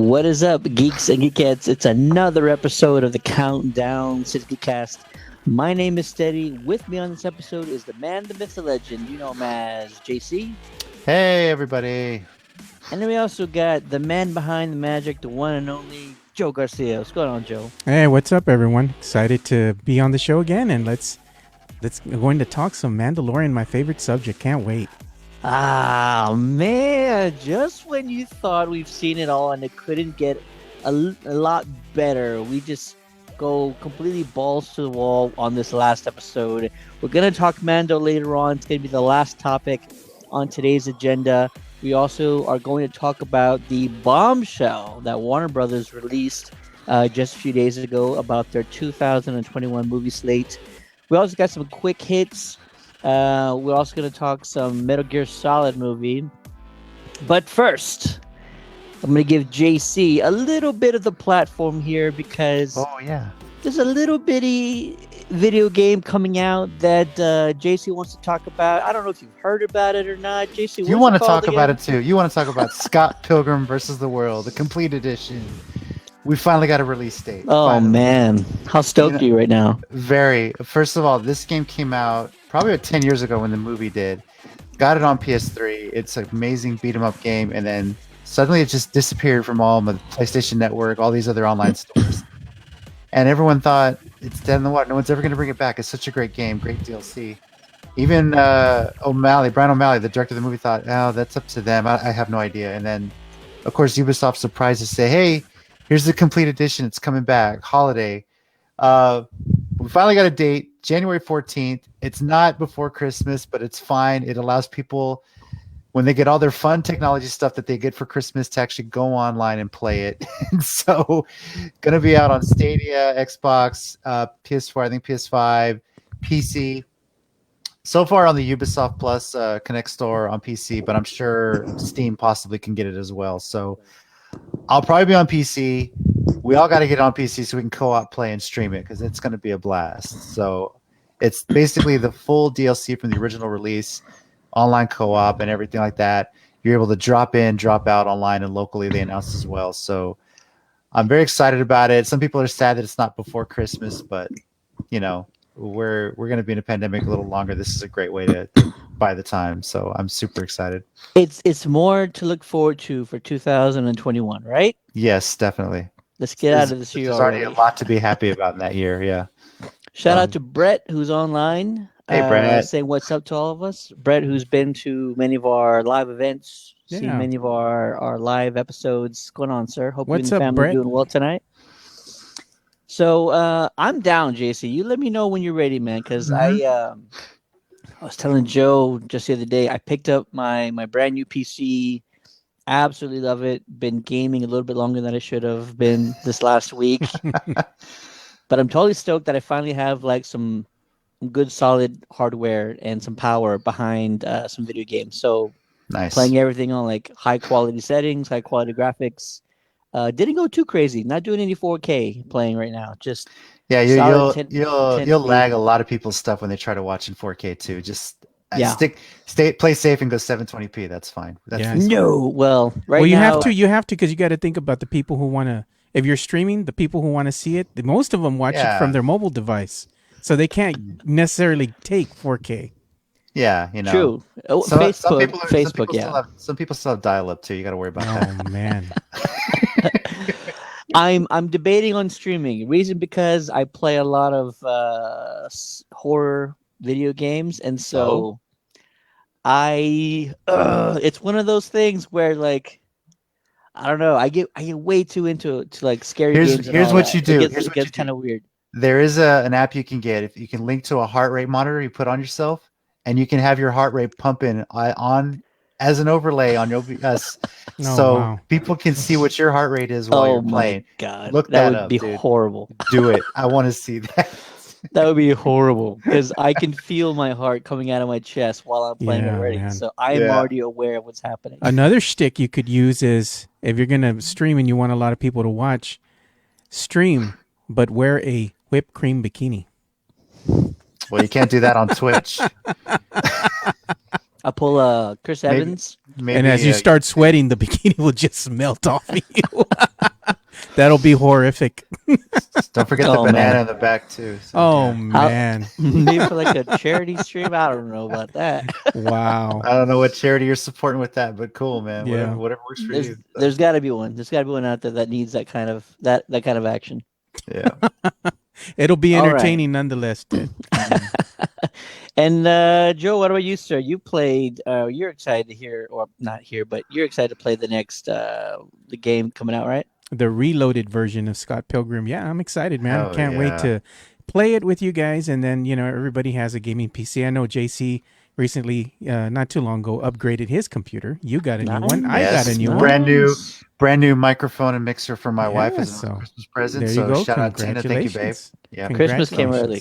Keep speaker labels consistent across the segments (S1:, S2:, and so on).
S1: What is up, geeks and geekettes? It's another episode of the Countdown to Geekcast. My name is Steady. With me on this episode is the man, the myth, the legend. You know him as JC.
S2: Hey, everybody.
S1: And then we also got the man behind the magic, the one and only Joe Garcia. What's going on, Joe?
S3: Hey, what's up, everyone? Excited to be on the show again, and let's going to talk some Mandalorian, my favorite subject. Can't wait.
S1: Ah, man, just when you thought we've seen it all and it couldn't get a lot better, we just go completely balls to the wall on this last episode. We're going to talk Mando later on. It's going to be the last topic on today's agenda. We also are going to talk about the bombshell that Warner Brothers released just a few days ago about their 2021 movie slate. We also got some quick hits. We're also going to talk some Metal Gear Solid movie. But first, I'm going to give JC a little bit of the platform here because there's a little bitty video game coming out that JC wants to talk about. I don't know if you've heard about it or not. JC,
S2: you want to talk about it too. You want to talk about Scott Pilgrim versus the World, the complete edition. We finally got a release date.
S1: Oh,
S2: finally.
S1: Man. How stoked are you right now?
S2: Very. First of all, this game came out probably about 10 years ago when the movie did. Got it on PS3. It's an amazing beat-em-up game. And then suddenly it just disappeared from all the PlayStation Network, all these other online stores. And everyone thought it's dead in the water. No one's ever going to bring it back. It's such a great game, great DLC. Even Brian O'Malley, the director of the movie, thought, oh, that's up to them. I have no idea. And then, of course, Ubisoft surprised to say, hey, here's the complete edition. It's coming back. Holiday. We finally got a date, January 14th. It's not before Christmas, but it's fine. It allows people, when they get all their fun technology stuff that they get for Christmas, to actually go online and play it. So, going to be out on Stadia, Xbox, PS4, I think PS5, PC. So far on the Ubisoft Plus Connect store on PC, but I'm sure Steam possibly can get it as well. So, I'll probably be on PC. We all got to get on PC so we can co-op play and stream it because it's going to be a blast. So it's basically the full DLC from the original release, online co-op and everything like that. You're able to drop in, drop out online and locally. They announced as well. So I'm very excited about it. Some people are sad that it's not before Christmas, but you know, we're going to be in a pandemic a little longer. This is a great way to buy the time. So I'm super excited.
S1: It's more to look forward to for 2021, right?
S2: Yes, definitely.
S1: Let's get out of this year
S2: already. There's already a lot to be happy about in that year, yeah.
S1: Shout out to Brett, who's online.
S2: Hey, Brett.
S1: Saying what's up to all of us. Brett, who's been to many of our live events, seen many of our live episodes. What's going on, sir? Hope you and the family
S3: Brett?
S1: doing well tonight. So I'm down, JC. You let me know when you're ready, man, because I was telling Joe just the other day, I picked up my brand new PC. Absolutely love it. Been gaming a little bit longer than I should have been this last week. But I'm totally stoked that I finally have like some good solid hardware and some power behind some video games. So
S2: nice.
S1: Playing everything on like high quality settings, high quality graphics. Didn't go too crazy. Not doing any 4K playing right now. Just
S2: you'll lag a lot of people's stuff when they try to watch in 4K too. Just play safe and go 720p. That's fine.
S1: Well,
S3: you
S1: now
S3: you have to because you got to think about the people who want to. If you're streaming, the people who want to see it, most of them watch it from their mobile device, so they can't necessarily take 4K.
S2: Yeah, you know.
S1: True. Facebook.
S2: Some people still have dial-up too. You got to worry about that.
S3: Oh man.
S1: I'm debating on streaming. Reason because I play a lot of horror video games, and so it's one of those things where like I don't know. I get way too into like scary games.
S2: Here's what you do.
S1: It gets kind of weird.
S2: There is an app you can get. If you can link to a heart rate monitor you put on yourself, and you can have your heart rate pumping on as an overlay on your OBS, people can see what your heart rate is while you're playing.
S1: Oh my God,
S2: look
S1: that
S2: that
S1: would
S2: up,
S1: be
S2: dude.
S1: horrible.
S2: Do it. I want to see that.
S1: That would be horrible because I can feel my heart coming out of my chest while I'm playing already. Man. So I'm already aware of what's happening.
S3: Another shtick you could use is if you're going to stream and you want a lot of people to watch, stream, but wear a whipped cream bikini.
S2: Well, you can't do that on Twitch.
S1: I'll pull Chris
S2: Maybe,
S1: Evans.
S2: maybe.
S3: And as you start sweating, the bikini will just melt off of you. That'll be horrific.
S2: don't forget the
S1: Oh,
S2: banana
S1: man.
S2: in the back too. So,
S3: Oh
S2: yeah.
S3: man!
S1: Maybe for like a charity stream. I don't know about that.
S3: Wow.
S2: I don't know what charity you're supporting with that, but cool, man.
S3: Yeah.
S2: Whatever works for
S1: There's
S2: you. So,
S1: there's got to be one. There's got to be one out there that needs that kind of action.
S2: yeah.
S3: It'll be
S1: All right.
S3: entertaining nonetheless, Ted.
S1: And Joe, what about you, sir? You played. You're excited to hear, or not here, but you're excited to play the next the game coming out, right?
S3: The reloaded version of Scott Pilgrim. Yeah, I'm excited, man.
S2: Hell
S3: Can't wait
S2: yeah.
S3: to play it with you guys. And then, everybody has a gaming PC. I know JC recently, not too long ago, upgraded his computer. You got a new one. I got a new one.
S2: Brand new microphone and mixer for my wife as a
S3: so
S2: Christmas present.
S3: there you go.
S2: Shout out Tina. Thank you, babe. Yeah.
S1: Christmas came early.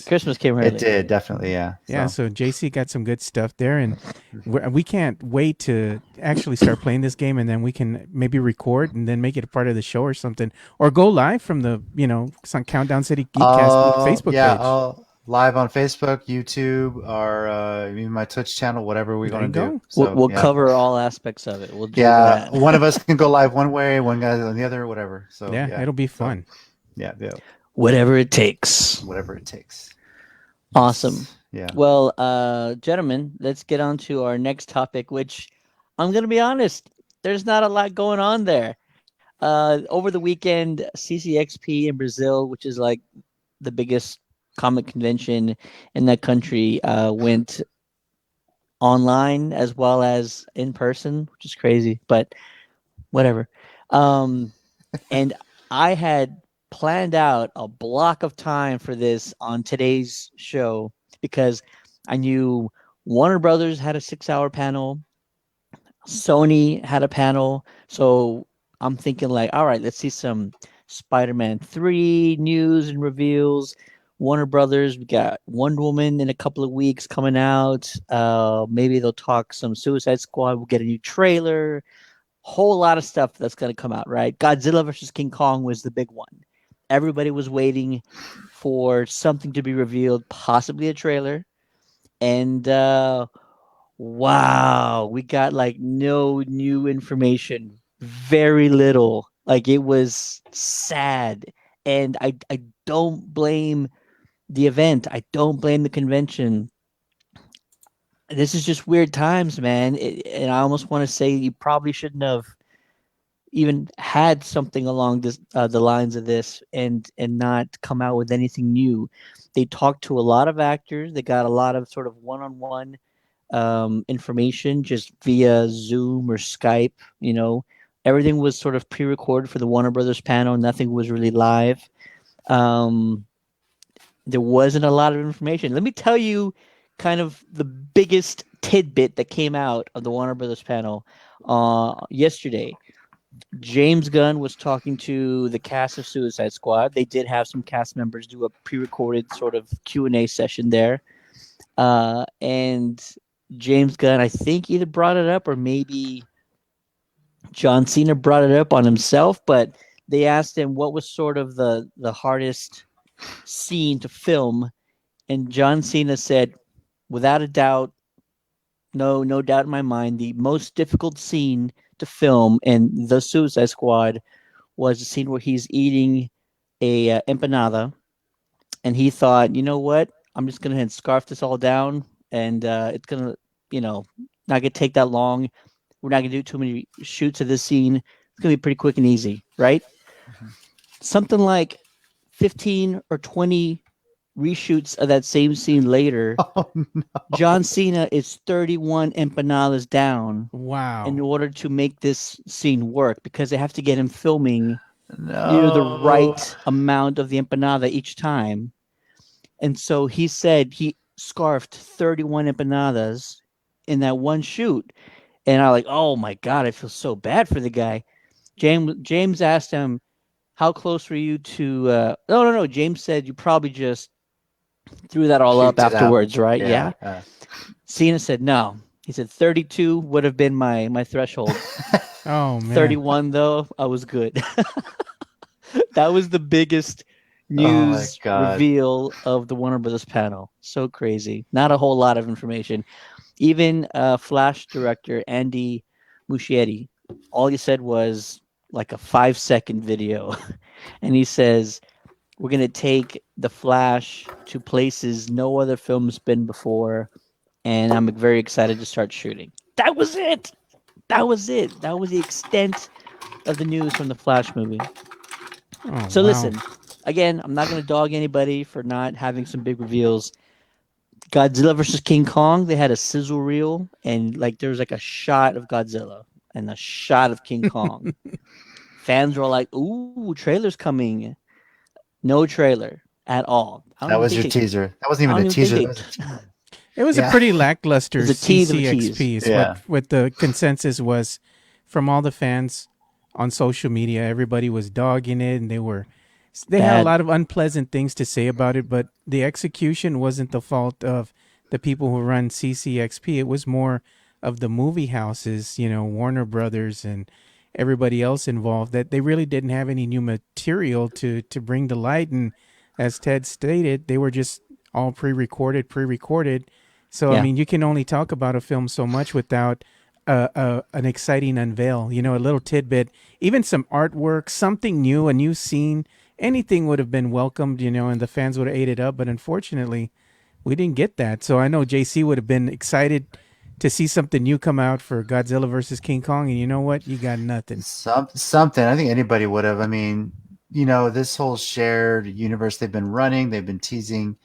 S2: It did, definitely, yeah.
S3: Yeah, so JC got some good stuff there, and we can't wait to actually start playing this game, and then we can maybe record and then make it a part of the show or something, or go live from the some Countdown City Geekcast Facebook page.
S2: Live on Facebook, YouTube, or even my Twitch channel, whatever we're going to do.
S1: So, we'll cover all aspects of it. We'll do
S2: that. One of us can go live one way, one guy on the other, whatever. So
S3: yeah, it'll be fun.
S2: Yeah.
S1: Whatever it takes.
S2: Awesome. Yeah.
S1: Well, gentlemen, let's get on to our next topic, which I'm going to be honest, there's not a lot going on there. Over the weekend, CCXP in Brazil, which is like the biggest comic convention in that country, went online as well as in person, which is crazy, but whatever. And I had planned out a block of time for this on today's show because I knew Warner Brothers had a 6-hour panel, Sony had a panel, so I'm thinking like, all right, let's see some Spider-Man 3 news and reveals. Warner Brothers, we got Wonder Woman in a couple of weeks coming out. Maybe they'll talk some Suicide Squad. We'll get a new trailer. Whole lot of stuff that's going to come out, right? Godzilla versus King Kong was the big one. Everybody was waiting for something to be revealed, possibly a trailer. And wow, we got like no new information, very little. Like it was sad. And I don't blame the event. I don't blame the convention. This is just weird times, man. And I almost want to say you probably shouldn't have even had something along this the lines of this and not come out with anything new. They talked to a lot of actors. They got a lot of sort of one-on-one information just via Zoom or Skype. Everything was sort of pre-recorded for the Warner Brothers panel. Nothing was really live. There wasn't a lot of information. Let me tell you kind of the biggest tidbit that came out of the Warner Brothers panel yesterday. James Gunn was talking to the cast of Suicide Squad. They did have some cast members do a pre-recorded sort of Q&A session there. And James Gunn, I think, either brought it up or maybe John Cena brought it up on himself, but they asked him what was sort of the hardest scene to film. And John Cena said, without a doubt, no doubt in my mind, the most difficult scene to film in The Suicide Squad was the scene where he's eating a empanada, and he thought, you know what, I'm just gonna scarf this all down, and it's gonna, not gonna take that long. We're not gonna do too many shoots of this scene. It's gonna be pretty quick and easy, right? Mm-hmm. Something like 15 or 20 reshoots of that same scene later, John Cena is 31 empanadas down.
S3: Wow!
S1: In order to make this scene work, because they have to get him filming the right amount of the empanada each time. And so he said he scarfed 31 empanadas in that one shoot. And I'm like, oh my God, I feel so bad for the guy. James asked him, how close were you to no. James said you probably just threw that all up afterwards, right? Yeah. Cena said no. He said 32 would have been my threshold.
S3: Oh man.
S1: 31 though, I was good. That was the biggest news reveal of the Warner Brothers panel. So crazy. Not a whole lot of information. Even Flash director Andy Muschietti, all he said was like a 5-second video, and he says we're gonna take the Flash to places no other film's been before, and I'm very excited to start shooting. That was it. That was it. That was the extent of the news from the Flash movie.
S3: Oh
S1: So
S3: wow.
S1: listen, again, I'm not gonna dog anybody for not having some big reveals. Godzilla versus King Kong, they had a sizzle reel, and like there was like a shot of Godzilla and a shot of King Kong. Fans were like, "Ooh, trailer's coming." No trailer at all.
S2: That was your teaser. That wasn't
S1: I
S2: even
S1: don't
S2: a
S1: even think
S2: teaser.
S1: they.
S2: That was a teaser.
S3: It was a
S2: Yeah.
S3: pretty
S1: It
S3: lackluster
S1: was a tease of a tease.
S3: CCXP. Is
S2: Yeah.
S3: what the consensus was from all the fans on social media. Everybody was dogging it, and they had a
S1: Bad.
S3: lot of unpleasant things to say about it. But the execution wasn't the fault of the people who run CCXP. It was more of the movie houses, Warner Brothers and everybody else involved, that they really didn't have any new material to bring to light. And as Ted stated, they were just all pre-recorded. So I
S1: Yeah.
S3: mean, you can only talk about a film so much without an exciting unveil, a little tidbit, even some artwork, something new, a new scene, anything would have been welcomed, and the fans would have ate it up. But unfortunately, we didn't get that. So I know JC would have been excited to see something new come out for Godzilla versus King Kong, and you know what? You got nothing.
S2: Something. I think anybody would have. I mean, this whole shared universe they've been running, they've been teasing.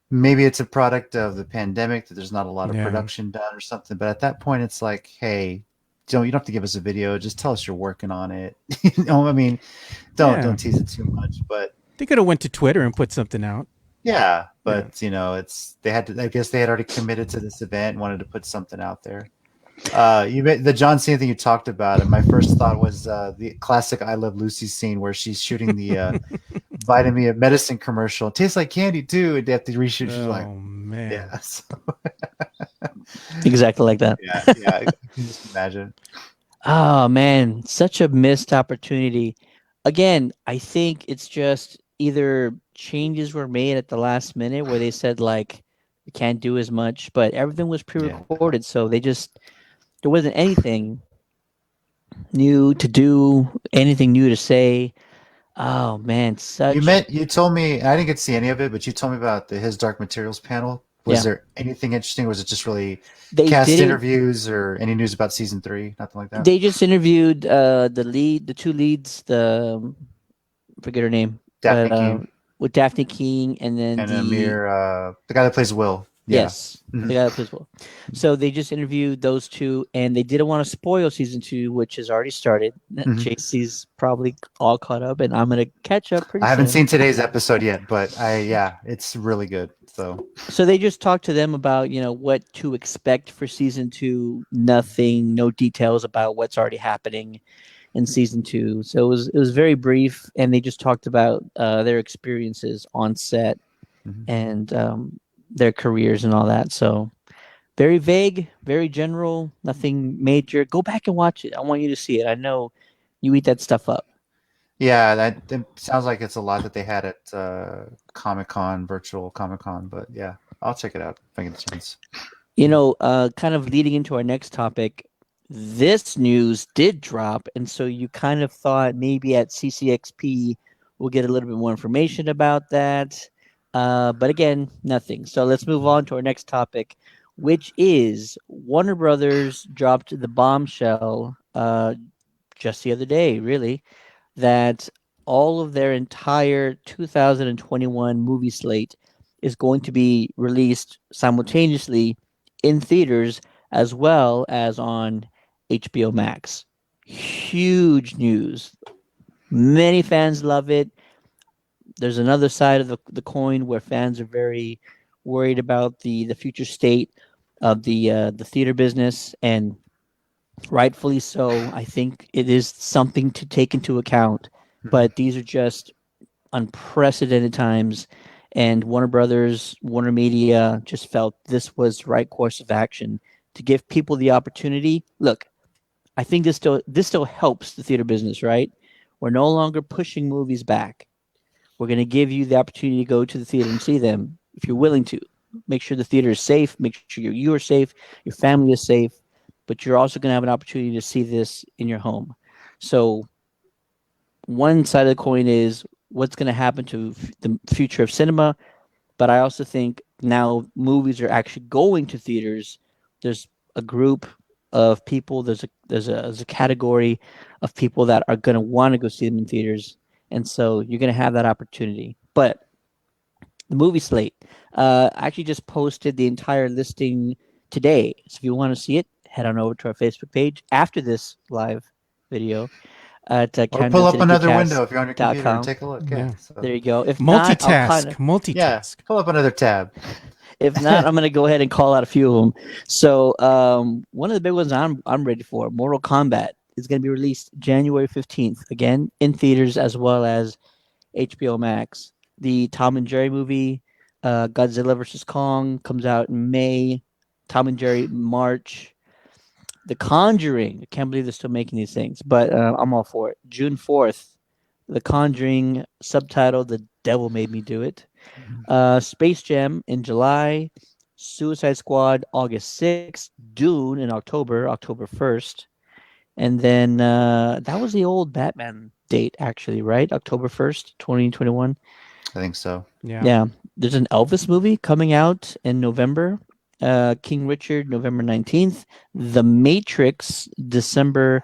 S2: Maybe it's a product of the pandemic that there's not a lot of
S3: Yeah.
S2: production done or something. But at that point, it's like, hey, you don't have to give us a video. Just tell us you're working on it. I mean,
S3: Yeah.
S2: don't tease it too much. But
S3: They could have went to Twitter and put something out.
S2: yeah,
S3: Yeah.
S2: but it's they had to. I guess they had already committed to this event, wanted to put something out there. The John Cena thing you talked about, and my first thought was the classic "I Love Lucy" scene where she's shooting the vitamin medicine commercial. It tastes like candy too, and they have to reshoot. She's like,
S3: Oh man.
S2: yeah, so,
S1: Exactly like that.
S2: yeah. I can just imagine.
S1: Oh man, such a missed opportunity. Again, I think it's just either changes were made at the last minute where they said like we can't do as much, but everything was
S2: Yeah.
S1: pre-recorded, so there wasn't anything new to do, anything new to say. Oh man,
S2: You told me I didn't get to see any of it, but you told me about the His Dark Materials panel. Was
S1: yeah.
S2: there anything interesting? Or was it just really
S1: They
S2: cast
S1: didn't.
S2: interviews or any news about season 3? Nothing like that.
S1: They just interviewed the two leads, forget her name,
S2: Daphne
S1: but
S2: Keane
S1: with Daphne King, and then
S2: and Amir, the guy that plays Will. Yeah.
S1: yes,
S2: Mhm.
S1: the guy that plays Will. So they just interviewed those two, and they didn't want to spoil season 2, which has already started.
S2: Mhm.
S1: JC's probably all caught up, and I'm gonna catch up pretty
S2: I haven't
S1: soon.
S2: seen today's episode yet, but it's really good.
S1: So they just talked to them about what to expect for season 2. Nothing, no details about what's already happening in season 2. So it was very brief, and they just talked about their experiences on set
S2: Mhm.
S1: and their careers and all that. So very vague, very general, nothing major. Go back and watch it. I want you to see it. I know you eat that stuff up.
S2: Yeah, that sounds like it's a lot that they had at Comic-Con, virtual Comic-Con, but yeah, I'll check it out if I get a chance.
S1: Kind of leading into our next topic, this news did drop, and so you kind of thought maybe at CCXP we'll get a little bit more information about that. But again, nothing. So let's move on to our next topic, which is Warner Brothers dropped the bombshell just the other day, really, that all of their entire 2021 movie slate is going to be released simultaneously in theaters as well as on HBO Max. Huge news. Many fans love it. There's another side of the coin where fans are very worried about the future state of the theater business, and rightfully so. I think it is something to take into account, but these are just unprecedented times, and Warner Brothers, Warner Media just felt this was the right course of action to give people the opportunity. Look, I think this still helps the theater business, right? We're no longer pushing movies back. We're going to give you the opportunity to go to the theater and see them if you're willing to. make sure the theater is safe, make sure you are safe, your family is safe, but you're also going to have an opportunity to see this in your home. So one side of the coin is what's going to happen to the future of cinema, but I also think now movies are actually going to theaters. There's a group of people. There's a category of people that are going to want to go see them in theaters, and so you're going to have that opportunity. But the movie slate, I actually just posted the entire listing today. So if you want to see it, head on over to our Facebook page after this live video at
S2: Or pull up another window if you're on your computer and
S1: countdowntothegeekcast.com.
S2: take a look. Yeah.
S3: Yeah.
S2: So,
S1: There you go. If not, I'll kind of
S3: Multitask.
S2: pull up another tab.
S1: If not, I'm going to go ahead and call out a few of them. So one of the big ones I'm ready for, Mortal Kombat, is going to be released January 15th. Again, in theaters as well as HBO Max. The Tom and Jerry movie, Godzilla versus Kong, comes out in May. Tom and Jerry March. The Conjuring. I can't believe they're still making these things, but I'm all for it. June 4th. The Conjuring, subtitled "The Devil Made Me Do It." Space Jam in July, Suicide Squad August 6th, Dune in October 1st, and then that was the old Batman date actually, right? October 1st, 2021.
S2: I think so.
S3: Yeah.
S1: Yeah, there's an Elvis movie coming out in November. King Richard November 19th, The Matrix December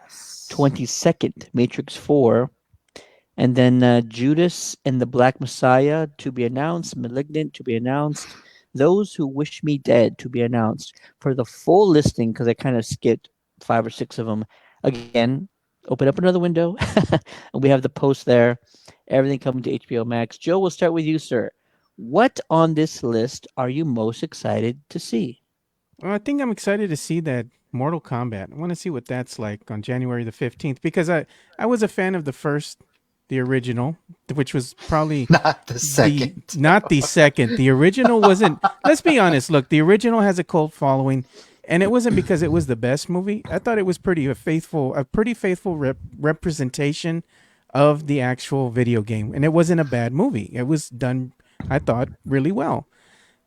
S1: 22nd, Matrix 4. And then Judas and the Black Messiah to be announced, Malignant to be announced, Those Who Wish Me Dead to be announced. For the full listing, because I kind of skipped 5 or 6 of them, again, open up another window, and we have the post there. Everything coming to HBO Max. Joe, we'll start with you, sir. What on this list are you most excited to see?
S3: Well, I think I'm excited to see that Mortal Kombat. I want to see what that's like on January the 15th because I was a fan of the original, which was probably
S2: Not the second.
S3: not the second. The original wasn't. Let's be honest. Look, the original has a cult following, and it wasn't because it was the best movie. I thought it was pretty faithful representation of the actual video game, and it wasn't a bad movie. It was done, I thought, really well.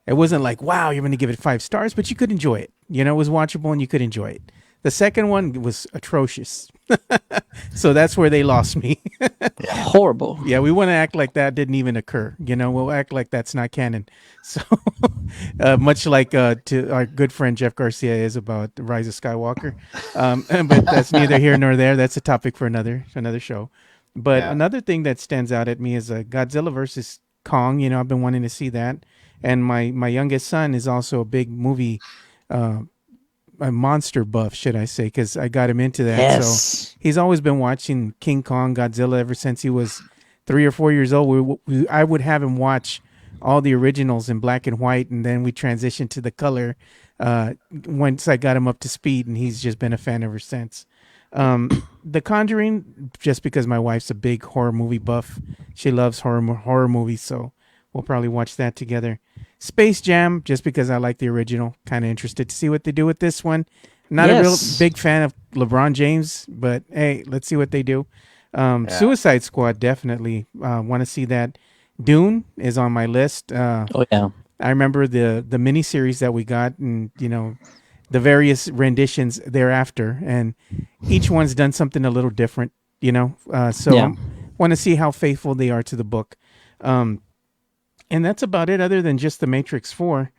S3: It wasn't like, wow, you're going to give it 5 stars, but you could enjoy it. You know, it was watchable and you could enjoy it. The second one was atrocious. So that's where they lost me.
S1: Horrible.
S3: Yeah, we want to act like that didn't even occur. You know, we'll act like that's not canon. So much like to our good friend Jeff Garcia is about the Rise of Skywalker. But that's neither here nor there. That's a topic for another show. But another thing that stands out at me is Godzilla versus Kong. You know, I've been wanting to see that. And my youngest son is also a big movie a monster buff, should I say, because I got him into that.
S1: Yes.
S3: So he's always been watching King Kong, Godzilla ever since he was 3 or 4 years old. I would have him watch all the originals in black and white, and then we transitioned to the color once I got him up to speed, and he's just been a fan ever since. The Conjuring, just because my wife's a big horror movie buff. She loves horror movies, so we'll probably watch that together. Space Jam, just because I like the original. Kind of interested to see what they do with this one. Not a real big fan of LeBron James, but hey, let's see what they do. Suicide Squad, definitely want to see that. Dune is on my list.
S1: Oh, yeah.
S3: I remember the miniseries that we got, and you know, the various renditions thereafter, and each one's done something a little different. You know, so want to see how faithful they are to the book. And that's about it, other than just the Matrix 4,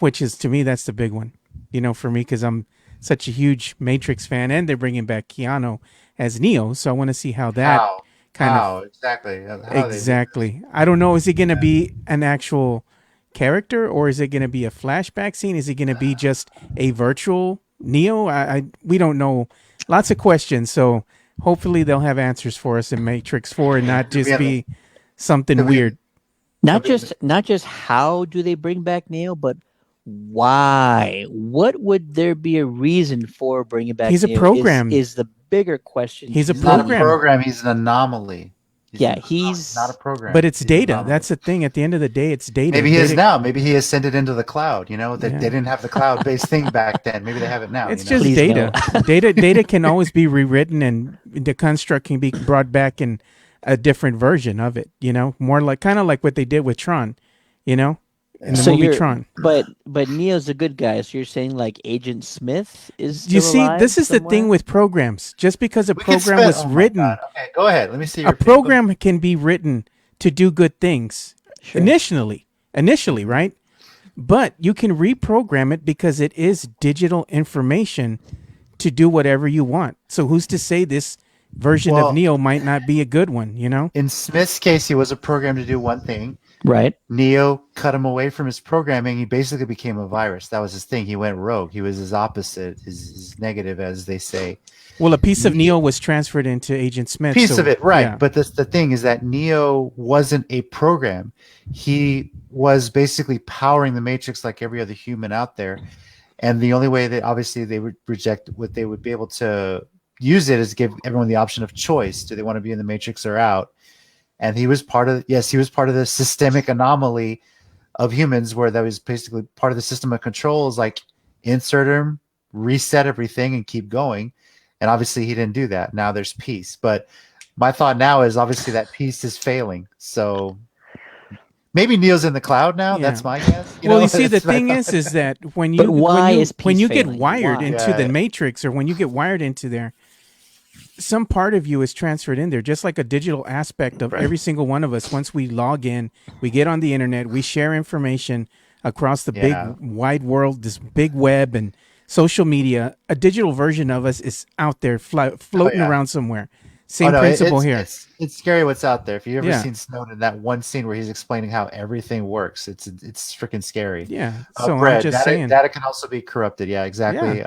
S3: which is, to me, that's the big one, you know, for me, because I'm such a huge Matrix fan, and they're bringing back Keanu as Neo, so I want to see how that Exactly. I don't know, is it going to be an actual character, or is it going to be a flashback scene? Is it going to be just a virtual Neo? We don't know. Lots of questions, so hopefully they'll have answers for us in Matrix 4 and not just be something weird.
S1: Not just how do they bring back Neo, but why? What would there be a reason for bringing back?
S3: He's
S1: Neo
S3: a program.
S1: Is the bigger question.
S3: He's
S2: not a program. He's an anomaly. He's not a program.
S3: But it's data. That's the thing. At the end of the day, it's data.
S2: Maybe he is now. Maybe he ascended into the cloud. You know, they didn't have the cloud-based thing back then. Maybe they have it now.
S3: It's just data. Data can always be rewritten, and the construct can be brought back in a different version of it. You know, more like kind of like what they did with Tron. You know, in the
S1: So
S3: movie
S1: you're,
S3: Tron.
S1: but Neo's a good guy. So you're saying like Agent Smith is
S3: You
S1: still
S3: see,
S1: alive
S3: this is the thing
S1: somewhere?
S3: with programs. Just because a
S2: We could
S3: program
S2: spend.
S3: was
S2: Oh my
S3: written,
S2: god. Okay, go ahead. Let me see
S3: a
S2: your opinion.
S3: program can be written to do good things
S1: Sure.
S3: initially, right? But you can reprogram it because it is digital information to do whatever you want. So who's to say this version of
S2: Well,
S3: Neo might not be a good one, you know?
S2: in Smith's case, he was a program to do one thing.
S1: Right.
S2: Neo cut him away from his programming. He basically became a virus. That was his thing. He went rogue. He was his opposite, his negative, as they say.
S3: Well, a piece of Neo was transferred into Agent Smith.
S2: Piece
S3: so,
S2: of it, right?
S3: yeah.
S2: But the thing is that Neo wasn't a program. He was basically powering the Matrix like every other human out there. And the only way that obviously they would reject what they would be able to use it is give everyone the option of choice. Do they want to be in the Matrix or out? And he was part of the systemic anomaly of humans where that was basically part of the system of control is like insert him, reset everything and keep going. And obviously he didn't do that. Now there's peace. But my thought now is obviously that peace is failing. So maybe Neo's in the cloud now.
S3: Yeah.
S2: That's my guess.
S3: You see, the thing is that when
S1: But
S3: you
S1: why is
S3: when you
S1: peace
S3: get
S1: failing?
S3: wired
S1: Why?
S3: into the
S2: Yeah.
S3: Matrix, or when you get wired into there, some part of you is transferred in there, just like a digital aspect of every single one of us. Once we log in, we get on the internet, we share information across the big wide world, this big web and social media. A digital version of us is out there floating around somewhere. Same principle here.
S2: It's scary what's out there. If you've ever
S3: Yeah.
S2: seen Snowden, that one scene where he's explaining how everything works, it's freaking scary.
S3: Yeah. So
S2: Brett,
S3: I'm just saying.
S2: data can also be corrupted. Yeah, exactly.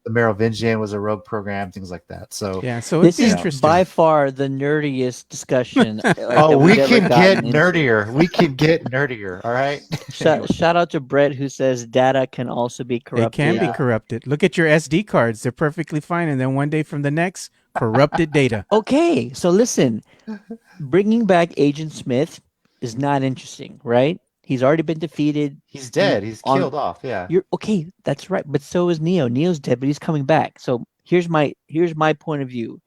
S2: The Merovingian was a rogue program, things like that. So
S3: Yeah. So
S1: This
S3: it's
S1: is
S3: interesting.
S1: by far the nerdiest discussion. like,
S2: oh,
S1: that
S2: we
S1: we've ever
S2: can get
S1: gotten into.
S2: nerdier. We can get nerdier. All right.
S1: Shout out to Brett who says data can also be
S3: It
S1: corrupted.
S3: can be corrupted. Look at your SD cards; they're perfectly fine, and then one day from the next, corrupted data.
S1: Okay, so listen, bringing back Agent Smith is not interesting, right? He's already been defeated.
S2: He's dead. He's killed off. Yeah.
S1: You're okay. That's right. But so is Neo. Neo's dead, but he's coming back. So here's my point of view.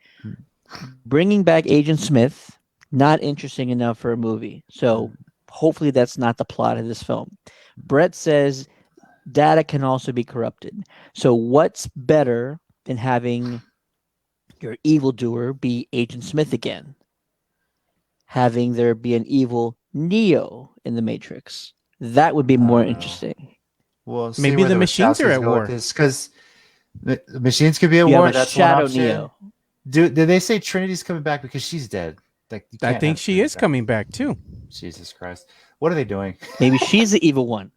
S1: Bringing back Agent Smith, not interesting enough for a movie. So hopefully that's not the plot of this film. Brett says data can also be corrupted. So what's better than having your evildoer be Agent Smith again? Having there be an evil Neo in the Matrix. That would be more interesting.
S2: Well,
S3: Maybe the machines are at war.
S2: Because the machines could be at
S1: You
S2: war.
S1: have a
S2: That's
S1: Shadow
S2: one option.
S1: Neo.
S2: Did they say Trinity's coming back because she's dead? Like, you
S3: I
S2: can't
S3: think
S2: have
S3: she
S2: Trinity
S3: is
S2: back.
S3: coming back too.
S2: Jesus Christ! What are they doing?
S1: Maybe she's the evil one.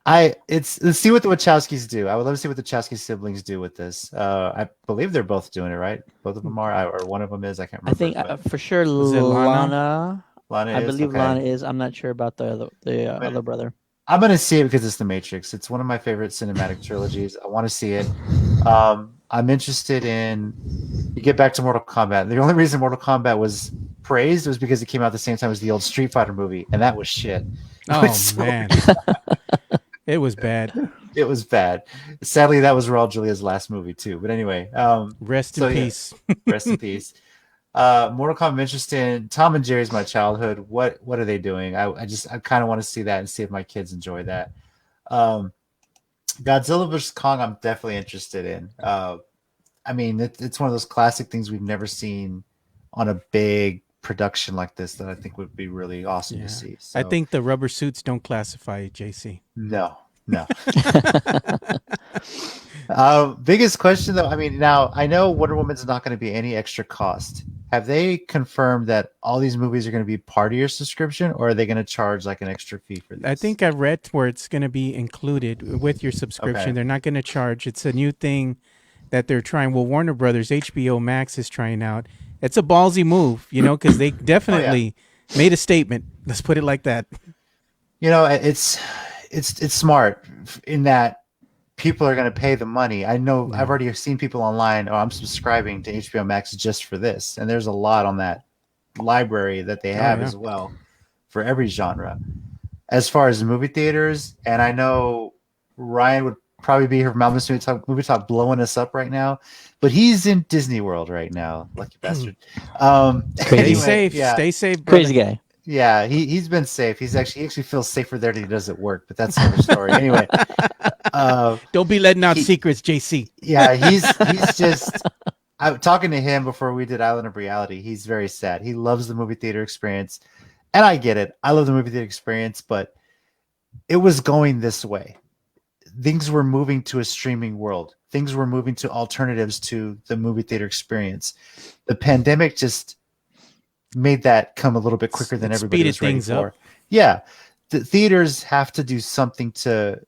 S2: Let's see what the Wachowskis do. I would love to see what the Wachowski siblings do with this. I believe they're both doing it, right? Both of them are, or one of them is. I can't
S1: I
S2: remember.
S1: think for sure
S3: it
S1: Lana.
S2: Lana
S1: I
S2: is?
S1: believe
S2: Okay.
S1: Lana is. I'm not sure about the other brother.
S2: I'm gonna see it because it's The Matrix. It's one of my favorite cinematic trilogies. I want to see it. I'm interested in. You get back to Mortal Kombat. The only reason Mortal Kombat was praised was because it came out at the same time as the old Street Fighter movie, and that was shit.
S3: Oh
S2: So-
S3: man, it was bad.
S2: It was bad. Sadly, that was Raul Julia's last movie too. But anyway,
S3: Rest
S2: So,
S3: in
S2: yeah.
S3: peace.
S2: rest in peace. Mortal Kombat, I'm interested in. Tom and Jerry's my childhood. What are they doing? I kind of want to see that and see if my kids enjoy that. Godzilla vs Kong, I'm definitely interested in. I mean, it's one of those classic things we've never seen on a big production like this that I think would be really awesome
S3: Yeah.
S2: to see. So,
S3: I think the rubber suits don't classify, JC.
S2: no. Biggest question though, I mean, now I know Wonder Woman's not going to be any extra cost. Have they confirmed that all these movies are going to be part of your subscription, or are they going to charge like an extra fee for this?
S3: I think I read where it's going to be included with your subscription.
S2: Okay.
S3: They're not going to charge. It's a new thing that they're trying. Well, Warner Brothers, HBO Max is trying out. It's a ballsy move, because they definitely made a statement. Let's put it like that.
S2: It's smart in that people are going to pay the money. I know I've already seen people online. Oh, I'm subscribing to HBO Max just for this, and there's a lot on that library that they have as well for every genre. As far as movie theaters, and I know Ryan would probably be here from Almost Movie Talk blowing us up right now, but he's in Disney World right now. Lucky bastard.
S3: Stay
S2: Anyway,
S3: safe.
S2: yeah.
S3: Stay safe, brother.
S1: Crazy guy.
S2: Yeah, he's been safe. He actually feels safer there than he does at work, but that's another story. Anyway,
S3: Don't be letting out
S2: he
S3: secrets, JC.
S2: yeah, he's just I'm talking to him before we did Island of Reality. He's very sad. He loves the movie theater experience. And I get it. I love the movie theater experience, but it was going this way. Things were moving to a streaming world. Things were moving to alternatives to the movie theater experience. The pandemic just made that come a little bit quicker than
S3: It
S2: everybody
S3: speeded
S2: was ready
S3: things
S2: for.
S3: up.
S2: Yeah. The theaters have to do something to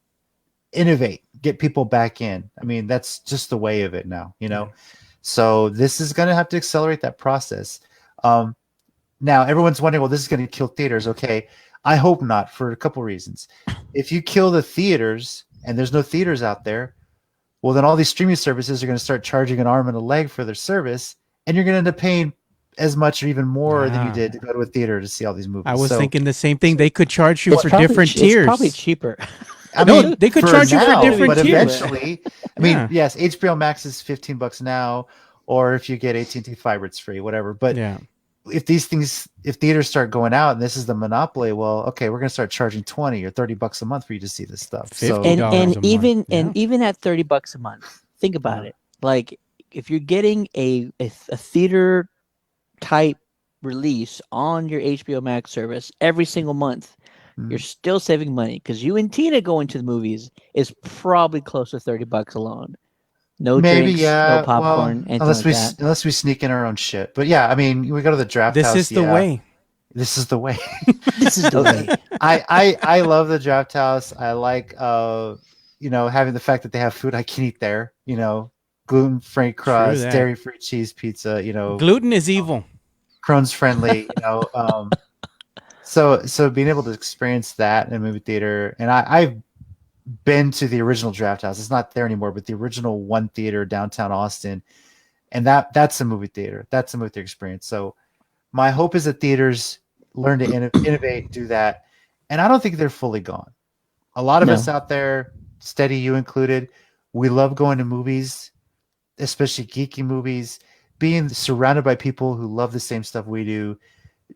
S2: innovate, get people back in. I mean, that's just the way of it now, you know? So this is going to have to accelerate that process. Now, everyone's wondering, well, this is going to kill theaters. Okay. I hope not, for a couple reasons. If you kill the theaters and there's no theaters out there, well, then all these streaming services are going to start charging an arm and a leg for their service, and you're going to end up paying as much or even more than you did to go to a theater to see all these movies.
S3: I was
S2: So,
S3: thinking the same thing. They could charge you
S1: It's
S3: for
S1: probably
S3: different
S1: It's
S3: tiers.
S1: probably cheaper.
S2: I
S3: No,
S2: mean,
S3: they could
S2: for
S3: charge you for
S2: now,
S3: different
S2: but
S3: tiers.
S2: eventually, I mean,
S3: Yeah.
S2: yes, HBO Max is $15 now, or if you get AT&T Fiber, it's free, whatever. But
S3: Yeah.
S2: if theaters start going out and this is the monopoly, well, okay, we're going to start charging 20 or $30 a month for you to see this stuff. So,
S3: $50.
S1: and
S3: a month,
S1: even
S3: yeah.
S1: and even at $30 a month, think about it. Like if you're getting a theater type release on your HBO Max service every single month, you're still saving money because you and Tina going to the movies is probably close to $30 alone. No
S2: maybe,
S1: drinks, no
S2: yeah. Well,
S1: popcorn, anything like that.
S2: unless we sneak in our own shit. But yeah, I mean, we go to the draft
S3: This
S2: house.
S3: is the
S2: yeah.
S3: way.
S2: This is the way.
S1: This is the way.
S2: I love the draft house. I like having the fact that they have food I can eat there. Gluten-free crust,
S3: that.
S2: dairy-free cheese pizza.
S3: Gluten is evil.
S2: Crohn's friendly. So being able to experience that in a movie theater, and I've been to the original draft house. It's not there anymore, but the original one theater downtown Austin, and that's a movie theater. That's a movie theater experience. So my hope is that theaters learn to innovate, do that, and I don't think they're fully gone. A lot of us out there, Steady, you included, we love going to movies, especially geeky movies, being surrounded by people who love the same stuff we do,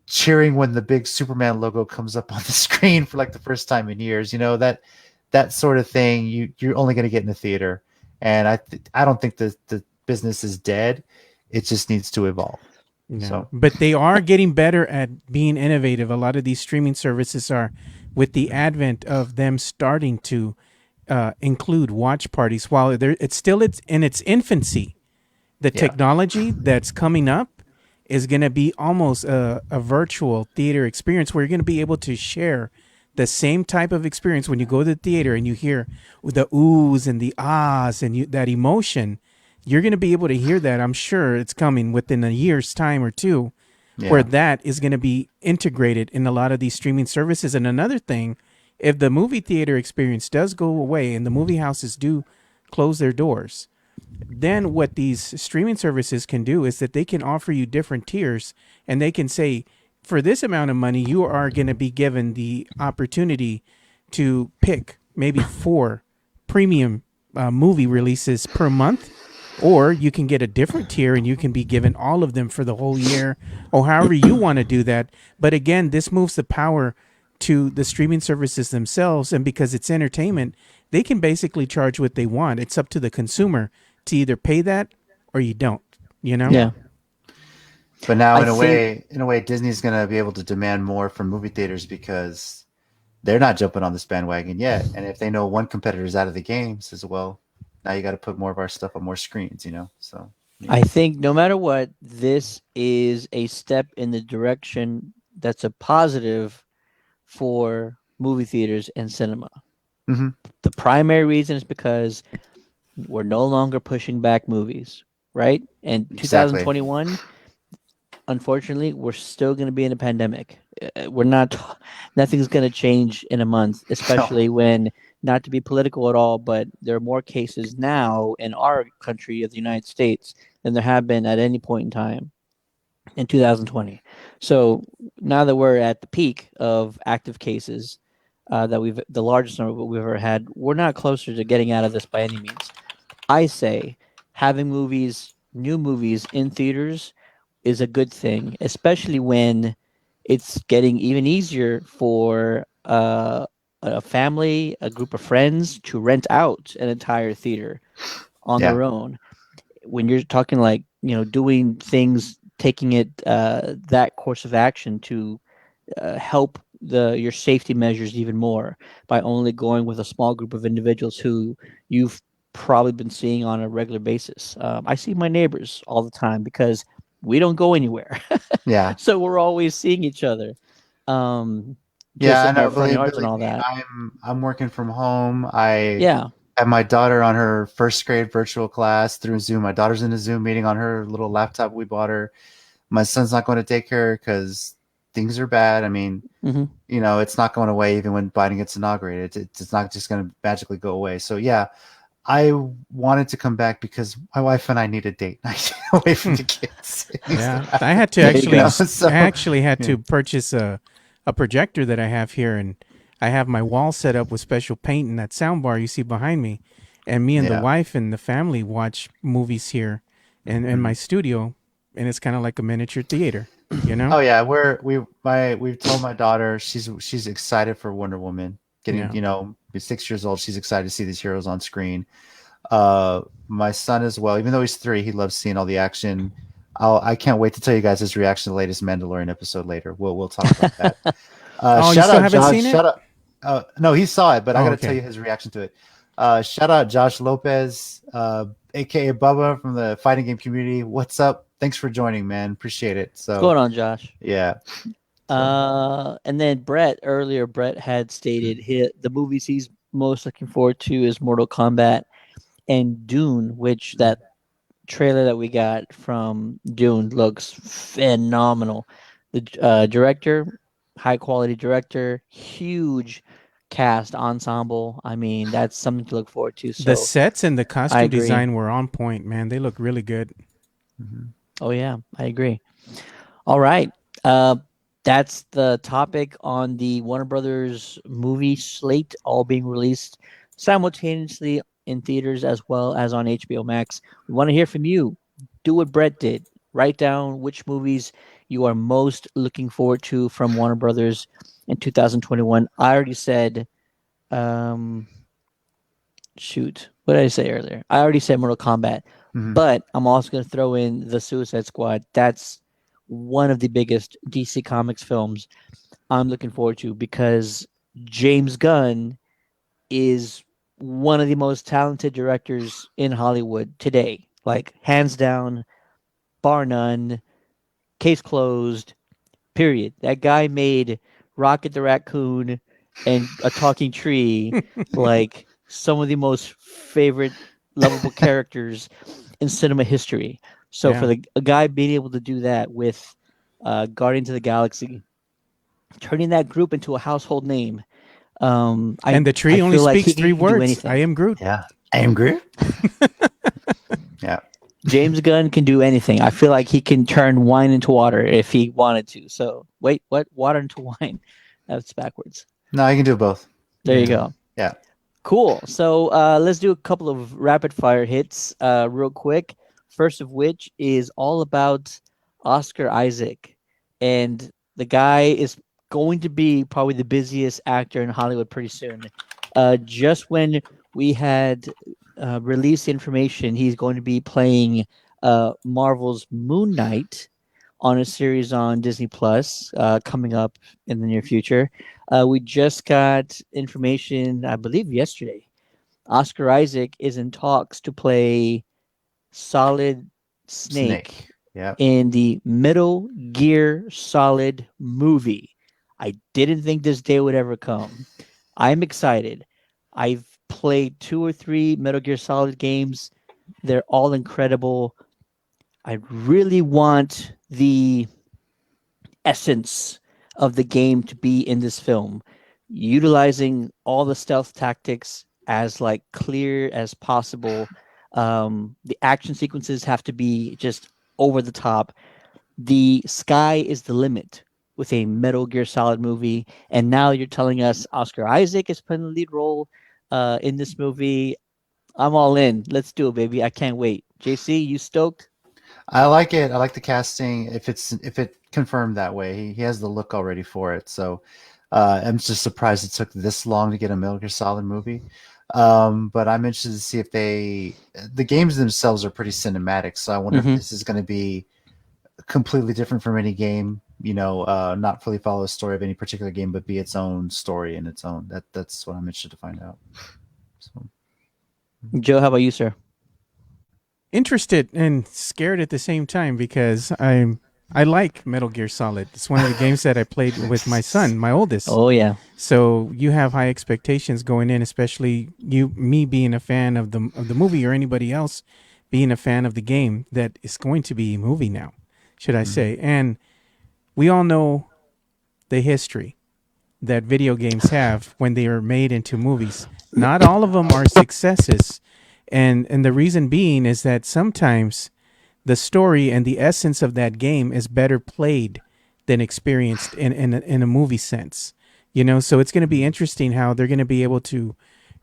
S2: cheering when the big Superman logo comes up on the screen for like the first time in years. That sort of thing you're only going to get in the theater. And I don't think the business is dead. It just needs to evolve.
S3: No.
S2: So.
S3: But they are getting better at being innovative. A lot of these streaming services are, with the advent of them starting to include watch parties. While it's in its infancy, the technology that's coming up is going to be almost a virtual theater experience where you're going to be able to share the same type of experience when you go to the theater and you hear the oohs and the ahs and that emotion. You're going to be able to hear that. I'm sure it's coming within a year's time or two, where that is going to be integrated in a lot of these streaming services. And another thing, if the movie theater experience does go away and the movie houses do close their doors, then what these streaming services can do is that they can offer you different tiers, and they can say, for this amount of money, you are going to be given the opportunity to pick maybe 4 premium movie releases per month, or you can get a different tier and you can be given all of them for the whole year, or however you want to do that. But again, this moves the power to the streaming services themselves, and because it's entertainment, they can basically charge what they want. It's up to the consumer to either pay that or you don't,
S1: Yeah.
S2: But now, in a way, Disney's going to be able to demand more from movie theaters because they're not jumping on this bandwagon yet. And if they know one competitor's out of the game, says, well, now you got to put more of our stuff on more screens, So
S1: I think no matter what, this is a step in the direction that's a positive for movie theaters and cinema.
S2: Mm-hmm.
S1: The primary reason is because we're no longer pushing back movies, right? And 2021, unfortunately, we're still going to be in a pandemic. Nothing's going to change in a month, especially when, not to be political at all, but there are more cases now in our country of the United States than there have been at any point in time in 2020. So now that we're at the peak of active cases, the largest number we've ever had, we're not closer to getting out of this by any means. I say having new movies in theaters is a good thing, especially when it's getting even easier for a family, a group of friends to rent out an entire theater on
S2: Yeah.
S1: their own. When you're talking like, doing things, taking it that course of action to help your safety measures even more by only going with a small group of individuals who you've probably been seeing on a regular basis. I see my neighbors all the time because we don't go anywhere,
S2: Yeah.
S1: so we're always seeing each other. Just
S2: Yeah, I
S1: in our
S2: know.
S1: front yards and
S2: Believe
S1: all
S2: me,
S1: that.
S2: I'm working from home. I
S1: Yeah.
S2: have my daughter on her first grade virtual class through Zoom. My daughter's in a Zoom meeting on her little laptop we bought her. My son's not going to daycare because things are bad. I mean,
S1: Hmm.
S2: it's not going away even when Biden gets inaugurated. It's not just going to magically go away. So yeah, I wanted to come back because my wife and I need a date night away from the kids.
S3: Yeah, I had to
S1: There you
S3: actually.
S1: go.
S2: So,
S3: I actually had
S2: yeah.
S3: to purchase a projector that I have here, and I have my wall set up with special paint and that sound bar you see behind me. And me and the
S2: Yeah.
S3: wife and the family watch movies here in my studio, and it's kind of like a miniature theater, you know?
S2: Oh yeah, we've told my daughter she's excited for Wonder Woman. Getting
S3: Yeah.
S2: 6 years old, she's excited to see these heroes on screen. My son as well, even though he's 3, he loves seeing all the action. I can't wait to tell you guys his reaction to the latest Mandalorian episode later. We'll talk about that.
S3: Oh, you
S2: Shout
S3: still
S2: out
S3: haven't
S2: Josh.
S3: seen it?
S2: Shout out. No, he saw it, but I
S3: Oh,
S2: got to tell
S3: okay.
S2: you his reaction to it. Shout out Josh Lopez, aka Bubba from the fighting game community. What's up? Thanks for joining, man. Appreciate it.
S1: What's
S2: So
S1: going on, Josh?
S2: yeah. So
S1: And then Brett had stated the movies he's most looking forward to is Mortal Kombat and Dune, which that trailer that we got from Dune looks phenomenal. The director, high quality director, huge cast ensemble. I mean, that's something to look forward to.
S3: The
S1: So
S3: sets and the
S1: I
S3: costume
S1: agree.
S3: design were on point, man. They look really good.
S2: mhm.
S1: Oh yeah, I agree. All right. Uh, that's the topic on the Warner Brothers movie slate, all being released simultaneously in theaters as well as on HBO Max. We want to hear from you. Do what Brett did. Write down which movies you are most looking forward to from Warner Brothers in 2021. I already said, um, shoot, what did I say earlier? I already said Mortal Kombat,
S2: Mhm.
S1: but I'm also going to throw in the Suicide Squad. That's one of the biggest DC Comics films I'm looking forward to because James Gunn is one of the most talented directors in Hollywood today. Like, hands down, bar none, case closed, period. That guy made Rocket the Raccoon and a talking tree like some of the most favorite lovable characters in cinema history. So for
S3: Yeah.
S1: a guy being able to do that with Guardians of the Galaxy, turning that group into a household name,
S3: And the
S1: I
S3: tree only
S1: feel like he
S3: speaks three
S1: can do
S3: words. I
S1: anything.
S3: am Groot.
S2: Yeah. I am Groot. Yeah.
S1: James Gunn can do anything. I feel like he can turn wine into water if he wanted to. So wait, what? Water into wine? That's backwards.
S2: No, I can do both.
S1: There you
S3: Yeah.
S1: go.
S2: Yeah.
S1: Cool. So let's do a couple of rapid fire hits real quick. First of which is all about Oscar Isaac. And the guy is going to be probably the busiest actor in Hollywood pretty soon. Just when we had released information, he's going to be playing Marvel's Moon Knight on a series on Disney Plus coming up in the near future. We just got information, I believe, yesterday. Oscar Isaac is in talks to play Solid Snake
S2: Snake. Yeah.
S1: in the Metal Gear Solid movie. I didn't think this day would ever come. I'm excited. I've played 2 or 3 Metal Gear Solid games. They're all incredible. I really want the essence of the game to be in this film, utilizing all the stealth tactics as like clear as possible. The action sequences have to be just over the top. The sky is the limit with a Metal Gear Solid movie, and now you're telling us Oscar Isaac is playing the lead role in this movie. I'm all in. Let's do it, baby. I can't wait. JC, you stoked?
S2: I like it. I like the casting. If it confirmed that way, he has the look already for it. So I'm just surprised it took this long to get a Metal Gear Solid movie. But I'm interested to see if the games themselves are pretty cinematic. So I wonder if
S1: Hmm.
S2: this is going to be completely different from any game. Not fully follow a story of any particular game, but be its own story in its own. That's what I'm interested to find out. So.
S1: Joe, how about you, sir?
S3: Interested and scared at the same time because I like Metal Gear Solid. It's one of the games that I played with my son, my oldest.
S1: Oh yeah.
S3: So you have high expectations going in, especially me being a fan of the movie, or anybody else being a fan of the game that is going to be a movie now, should I
S2: Mhm.
S3: say? And we all know the history that video games have when they are made into movies. Not all of them are successes, and the reason being is that sometimes the story and the essence of that game is better played than experienced in a movie sense. So it's going to be interesting how they're going to be able to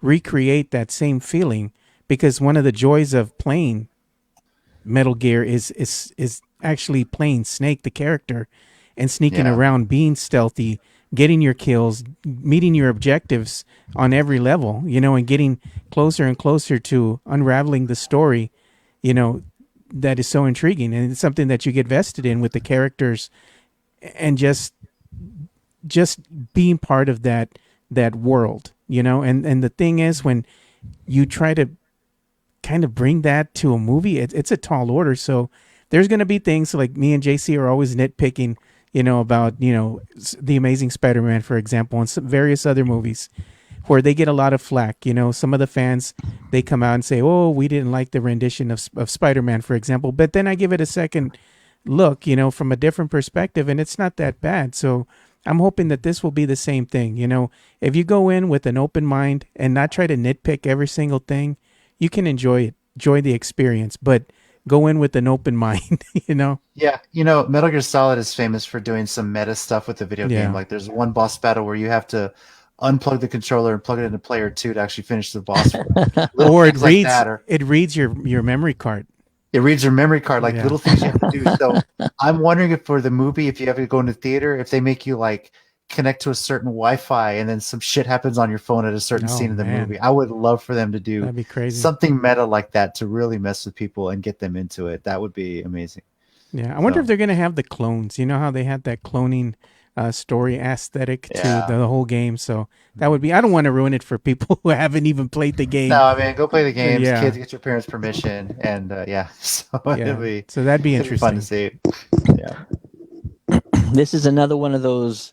S3: recreate that same feeling, because one of the joys of playing Metal Gear is actually playing Snake the character and sneaking
S2: Yeah.
S3: around, being stealthy, getting your kills, meeting your objectives on every level, and getting closer and closer to unraveling the story, you know, that is so intriguing, and it's something that you get vested in with the characters, and just being part of that world, and the thing is, when you try to kind of bring that to a movie, it's a tall order. So there's going to be things like me and JC are always nitpicking, about the Amazing Spider-Man, for example, and some various other movies where they get a lot of flack. Some of the fans, they come out and say, "Oh, we didn't like the rendition of Spider-Man," for example. But then I give it a second look, from a different perspective, and it's not that bad. So I'm hoping that this will be the same thing. If you go in with an open mind and not try to nitpick every single thing, you can enjoy the experience. But go in with an open mind.
S2: Yeah, Metal Gear Solid is famous for doing some meta stuff with the video game.
S3: Yeah.
S2: Like there's one boss battle where you have to unplug the controller and plug it into player two to actually finish the boss fight. Little
S3: Or
S2: things like that, or
S3: it reads your memory card.
S2: it reads your memory card, like
S3: Yeah.
S2: little things you have to do. So I'm wondering if for the movie, if you have to go into theater, if they make you like connect to a certain Wi-Fi and then some shit happens on your phone at a certain
S3: Oh
S2: scene in the
S3: man,
S2: movie. I would love for them to do
S3: that'd be crazy.
S2: something meta like that to really mess with people and get them into it. That would be amazing.
S3: Yeah, I wonder if
S2: So
S3: they're gonna have the clones. You know how they had that cloning story aesthetic to
S2: yeah.
S3: the whole game. So that would be. I don't want to ruin it for people who haven't even played the
S2: No,
S3: game.
S2: I mean, go play the games.
S3: Yeah,
S2: Kids, get your parents' permission, and yeah, so
S3: yeah. So that'd be
S2: it'll be fun to
S3: interesting.
S2: see. Yeah,
S1: This is another one of those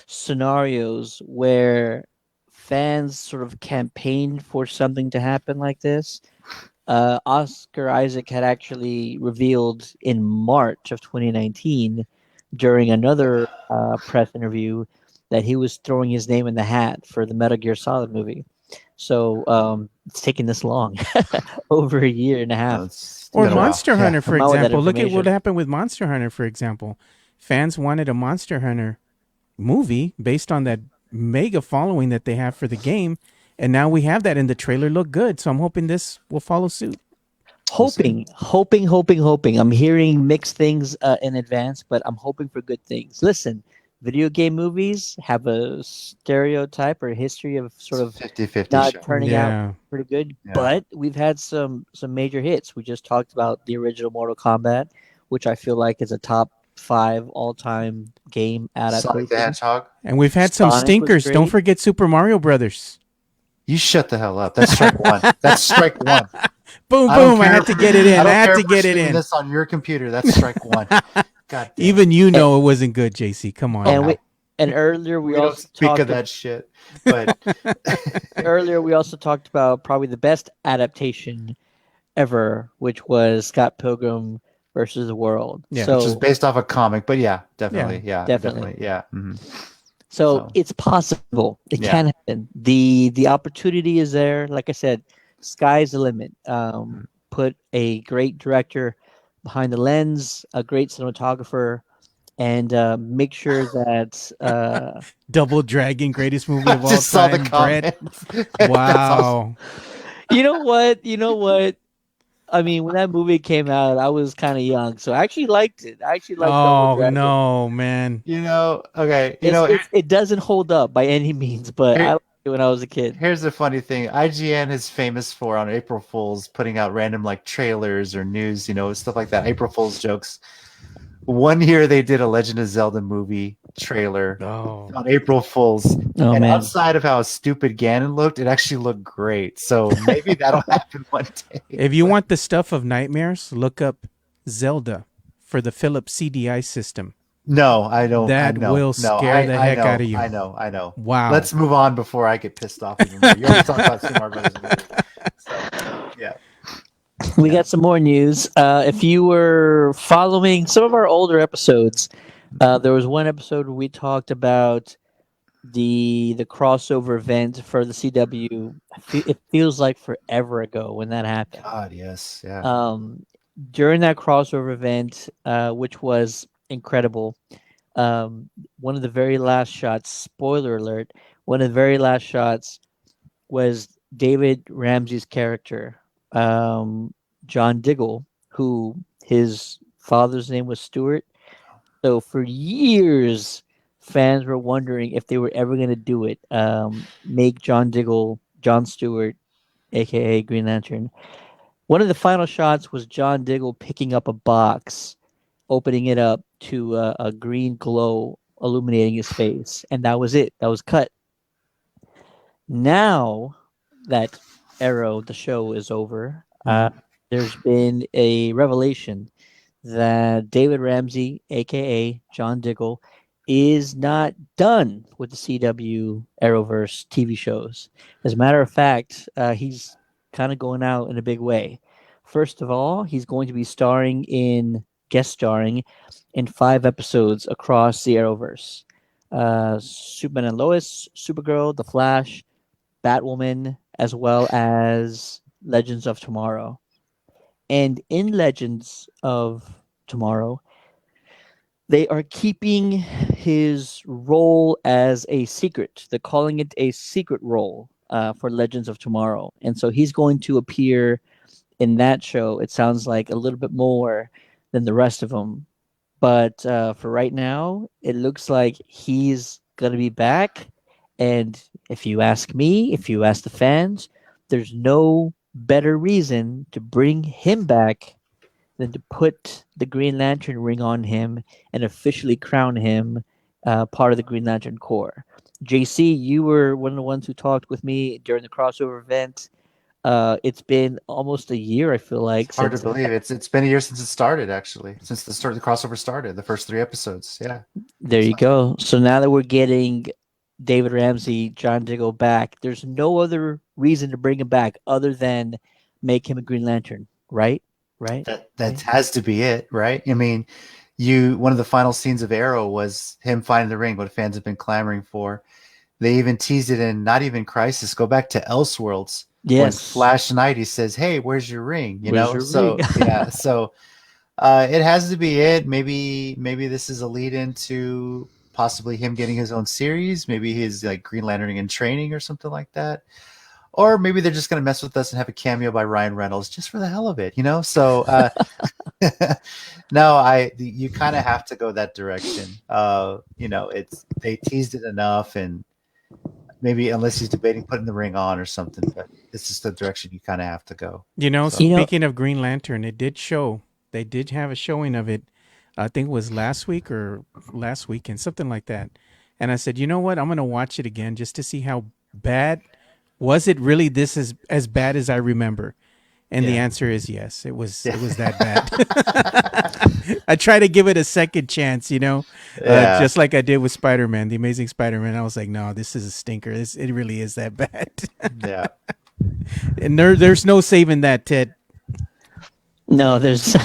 S1: scenarios where fans sort of campaigned for something to happen like this. Oscar Isaac had actually revealed in March of 2019 during another press interview that he was throwing his name in the hat for the Metal Gear Solid movie. So it's taken this long, over a year and a half,
S2: it's
S3: Or
S2: been a
S1: to
S2: while.
S3: Monster
S2: Yeah,
S3: Hunter, for
S1: come out with that
S3: example. Look at what
S1: information.
S3: happened with Monster Hunter, for example. Fans wanted a Monster Hunter movie based on that mega following that they have for the game, and now we have that, and the trailer looked good. So I'm hoping this will follow suit.
S2: we'll see.
S1: Hoping. I'm hearing mixed things in advance, but I'm hoping for good things. Listen, video game movies have a stereotype or history of
S2: It's
S1: sort
S2: a
S1: of
S2: 50-50
S1: not
S2: show.
S1: turning out
S3: Yeah,
S1: pretty good,
S2: Yeah,
S1: but we've had some major hits. We just talked about the original Mortal Kombat, which I feel like is a top five all time game
S2: Sonic the
S1: adaptation.
S2: Hedgehog.
S3: and we've had some
S1: Sonic was
S3: stinkers. Don't
S1: great.
S3: forget Super Mario Brothers.
S2: You shut the hell up. That's strike one. That's strike one.
S3: Boom,
S2: I don't
S3: boom! I
S2: care.
S3: had to get it in.
S2: I
S3: I
S2: don't
S3: had
S2: care
S3: to
S2: if we're
S3: get it
S2: streaming
S3: in.
S2: this on your computer. That's strike one. God damn.
S3: Even you
S1: And,
S3: know it wasn't good, JC. Come on
S2: Oh
S1: and
S3: now.
S1: we
S2: no,
S1: and earlier we
S2: we don't
S1: also
S2: speak of
S1: talked
S2: that shit. But
S1: about probably the best adaptation ever, which was Scott Pilgrim versus the World.
S3: Yeah.
S2: which is
S1: So
S2: based off a comic. But yeah,
S3: Yeah.
S2: definitely. Yeah,
S1: definitely.
S2: definitely. Yeah. Mhm.
S1: So
S2: So
S1: it's possible. It
S2: yeah.
S1: can happen. The opportunity is there. Like I said, sky's the limit.
S2: Mm.
S1: Put a great director behind the lens, a great cinematographer, and make sure that
S3: Double Dragon, greatest movie
S2: I
S3: of all
S2: just saw the
S3: time. Brett.
S2: comments. That's awesome.
S3: Wow.
S1: you know what? I mean, when that movie came out, I was kind of young, so I actually liked it. I actually liked Double
S3: Oh
S1: Dragon.
S3: no, man.
S2: Okay,
S1: It doesn't hold up by any means, but I
S2: here,
S1: liked it when I was a kid.
S2: here's the funny thing. IGN is famous for on April Fools putting out random like trailers or news, stuff like that. April Fools jokes. One year they did a Legend of Zelda movie trailer
S3: Oh.
S2: on April Fools,
S1: Oh
S2: and
S1: man,
S2: outside of how stupid Ganon looked, it actually looked great. So maybe that'll happen one day.
S3: If you want the stuff of nightmares, look up Zelda for the Philips CDI system.
S2: No, I don't. I
S3: That
S2: know.
S3: will
S2: No,
S3: scare the
S2: I
S3: heck out
S2: know.
S3: of you.
S2: I know.
S3: Wow.
S2: Let's move on before I get pissed off even more. You already talked about Super Mario Brothers movie, so yeah,
S1: we
S2: yeah.
S1: got some more news. If you were following some of our older episodes, there was one episode where we talked about the crossover event for the CW. It feels like forever ago when that happened.
S2: God, yes, yeah.
S1: Um, During that crossover event, which was incredible, one of the very last shots, spoiler alert, one of the very last shots was David Ramsey's character, John Diggle, who his father's name was Stuart. So for years, fans were wondering if they were ever going to do it. Make John Diggle, John Stewart, aka Green Lantern. One of the final shots was John Diggle picking up a box, opening it up to a green glow illuminating his face, and that was it. That was cut. Now that Arrow, the show, is over,
S2: Mhm.
S1: there's been a revelation that David Ramsey, aka John Diggle, is not done with the CW Arrowverse TV shows. As a matter of fact, he's kind of going out in a big way. First of all, he's going to be guest starring in 5 episodes across the Arrowverse. Superman and Lois, Supergirl, The Flash, Batwoman, as well as Legends of Tomorrow. And in Legends of Tomorrow, they are keeping his role as a secret. They're calling it a secret role for Legends of Tomorrow. And so he's going to appear in that show, it sounds like a little bit more than the rest of them. But for right now, it looks like he's going to be back. And if you ask me, if you ask the fans, there's no better reason to bring him back than to put the Green Lantern ring on him and officially crown him part of the Green Lantern Corps. JC, you were one of the ones who talked with me during the crossover event. It's been almost a year, I feel like,
S2: Hard to
S1: since
S2: believe. It's been a year since it started, actually, since the crossover started. The first 3 episodes. Yeah.
S1: there you go. So now that we're getting David Ramsey, John Diggle back, there's no other reason to bring him back other than make him a Green Lantern, right? Right?
S2: That
S1: Right?
S2: has to be it, right? I mean, you one of the final scenes of Arrow was him finding the ring, what fans have been clamoring for. They even teased it in Not Even Crisis. Go back to Elseworlds when
S1: Yes.
S2: Flash Knight he says, "Hey, where's your ring?"
S1: Where's your ring?
S2: So yeah, so it has to be it. Maybe this is a lead into possibly him getting his own series. Maybe he's like Green Lantern in training or something like that. Or maybe they're just going to mess with us and have a cameo by Ryan Reynolds just for the hell of it. So no, you kind of have to go that direction. It's they teased it enough, and maybe unless he's debating putting the ring on or something, but it's just the direction you kind of have to go.
S3: You know,
S2: So
S1: You know,
S3: speaking of Green Lantern, it did show. They did have a showing of it. I think it was last week or last weekend, something like that. And I said, you know what? I'm going to watch it again just to see how bad was it really. This is as bad as I remember. And the
S2: yeah,
S3: answer is yes. It was.
S2: yeah,
S3: It was that bad. I try to give it a second chance.
S2: yeah,
S3: Just like I did with Spider-Man, the Amazing Spider-Man. I was like, no, this is a stinker. It really is that bad.
S2: yeah.
S3: And there's no saving that, Ted.
S1: no, there's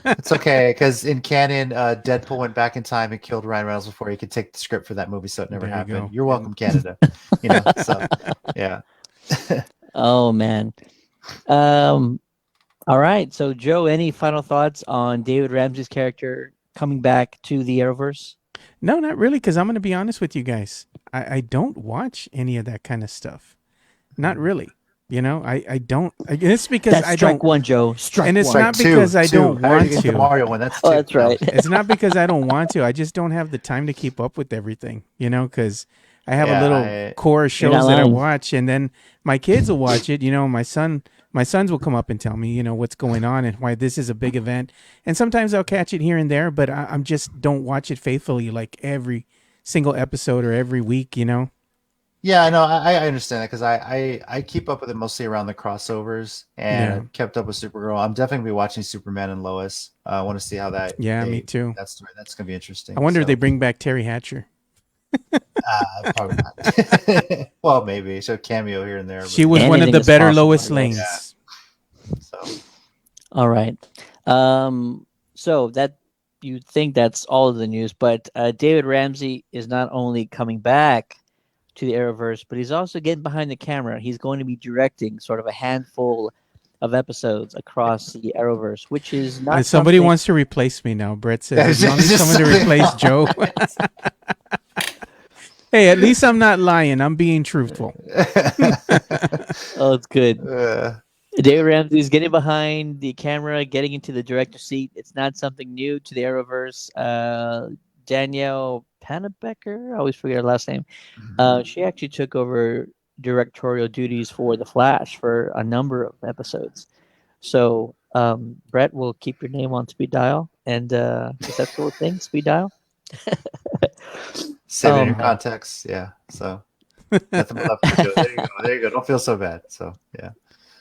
S2: It's okay because in canon, Deadpool went back in time and killed Ryan Reynolds before he could take the script for that movie, so it never
S3: There you
S2: happened.
S3: go.
S2: You're
S3: And
S2: welcome, Canada. So yeah.
S1: oh man. Um all right. So Joe, any final thoughts on David Ramsey's character coming back to the Arrowverse?
S3: no, not really, because I'm going to be honest with you guys. I don't watch any of that kind of stuff. Not really. I don't. It's because
S1: That's
S3: I
S1: strike
S3: don't.
S1: one, Joe. Strike
S3: And it's
S1: one.
S3: not
S2: Strike two.
S3: because I don't
S2: I already
S3: want
S2: get the
S3: to.
S2: Mario one. That's
S1: Oh,
S2: two.
S1: that's right.
S3: It's not because I don't want to. I just don't have the time to keep up with everything, because I have a
S2: Yeah,
S3: little core of
S1: You're not
S3: shows that I
S1: lying.
S3: watch, and then my kids will watch it. My sons will come up and tell me, what's going on and why this is a big event. And sometimes I'll catch it here and there, but I'm just don't watch it faithfully, like every single episode or every week.
S2: Yeah, I know. I understand that because I keep up with it mostly around the crossovers, and
S3: Yeah.
S2: I've kept up with Supergirl. I'm definitely gonna be watching Superman and Lois. I want to see how
S3: Yeah, me too.
S2: that's gonna be interesting.
S3: I wonder if they
S2: So
S3: bring back Terry Hatcher.
S2: probably not. Well, maybe she'll cameo here and there, but
S3: She was one of
S1: Anything
S3: the
S1: is
S3: better
S1: possible,
S3: Lois
S1: I guess.
S3: Lanes.
S2: so
S1: All right. So that you think that's all of the news, but David Ramsey is not only coming back to the Arrowverse, but he's also getting behind the camera. He's going to be directing sort of a handful of episodes across the Arrowverse, which is not
S3: Somebody
S1: something.
S3: wants to replace me now. Brett says,
S2: It's
S3: as long as
S2: just
S3: someone to
S2: something
S3: replace
S2: else.
S3: Joe. Hey, at least I'm not lying. I'm being truthful.
S1: Oh, it's good.
S2: Uh,
S1: David Ramsey is getting behind the camera, getting into the director seat. It's not something new to the Arrowverse. Danielle Panabecker, I always forget her last name. She actually took over directorial duties for The Flash for a number of episodes. So, Brett will keep your name on speed dial, and is that sort of thing? Speed dial.
S2: Saving your
S1: Um,
S2: contacts, yeah. So nothing but love for Joe. There you go. There you go. Don't feel so bad. So yeah.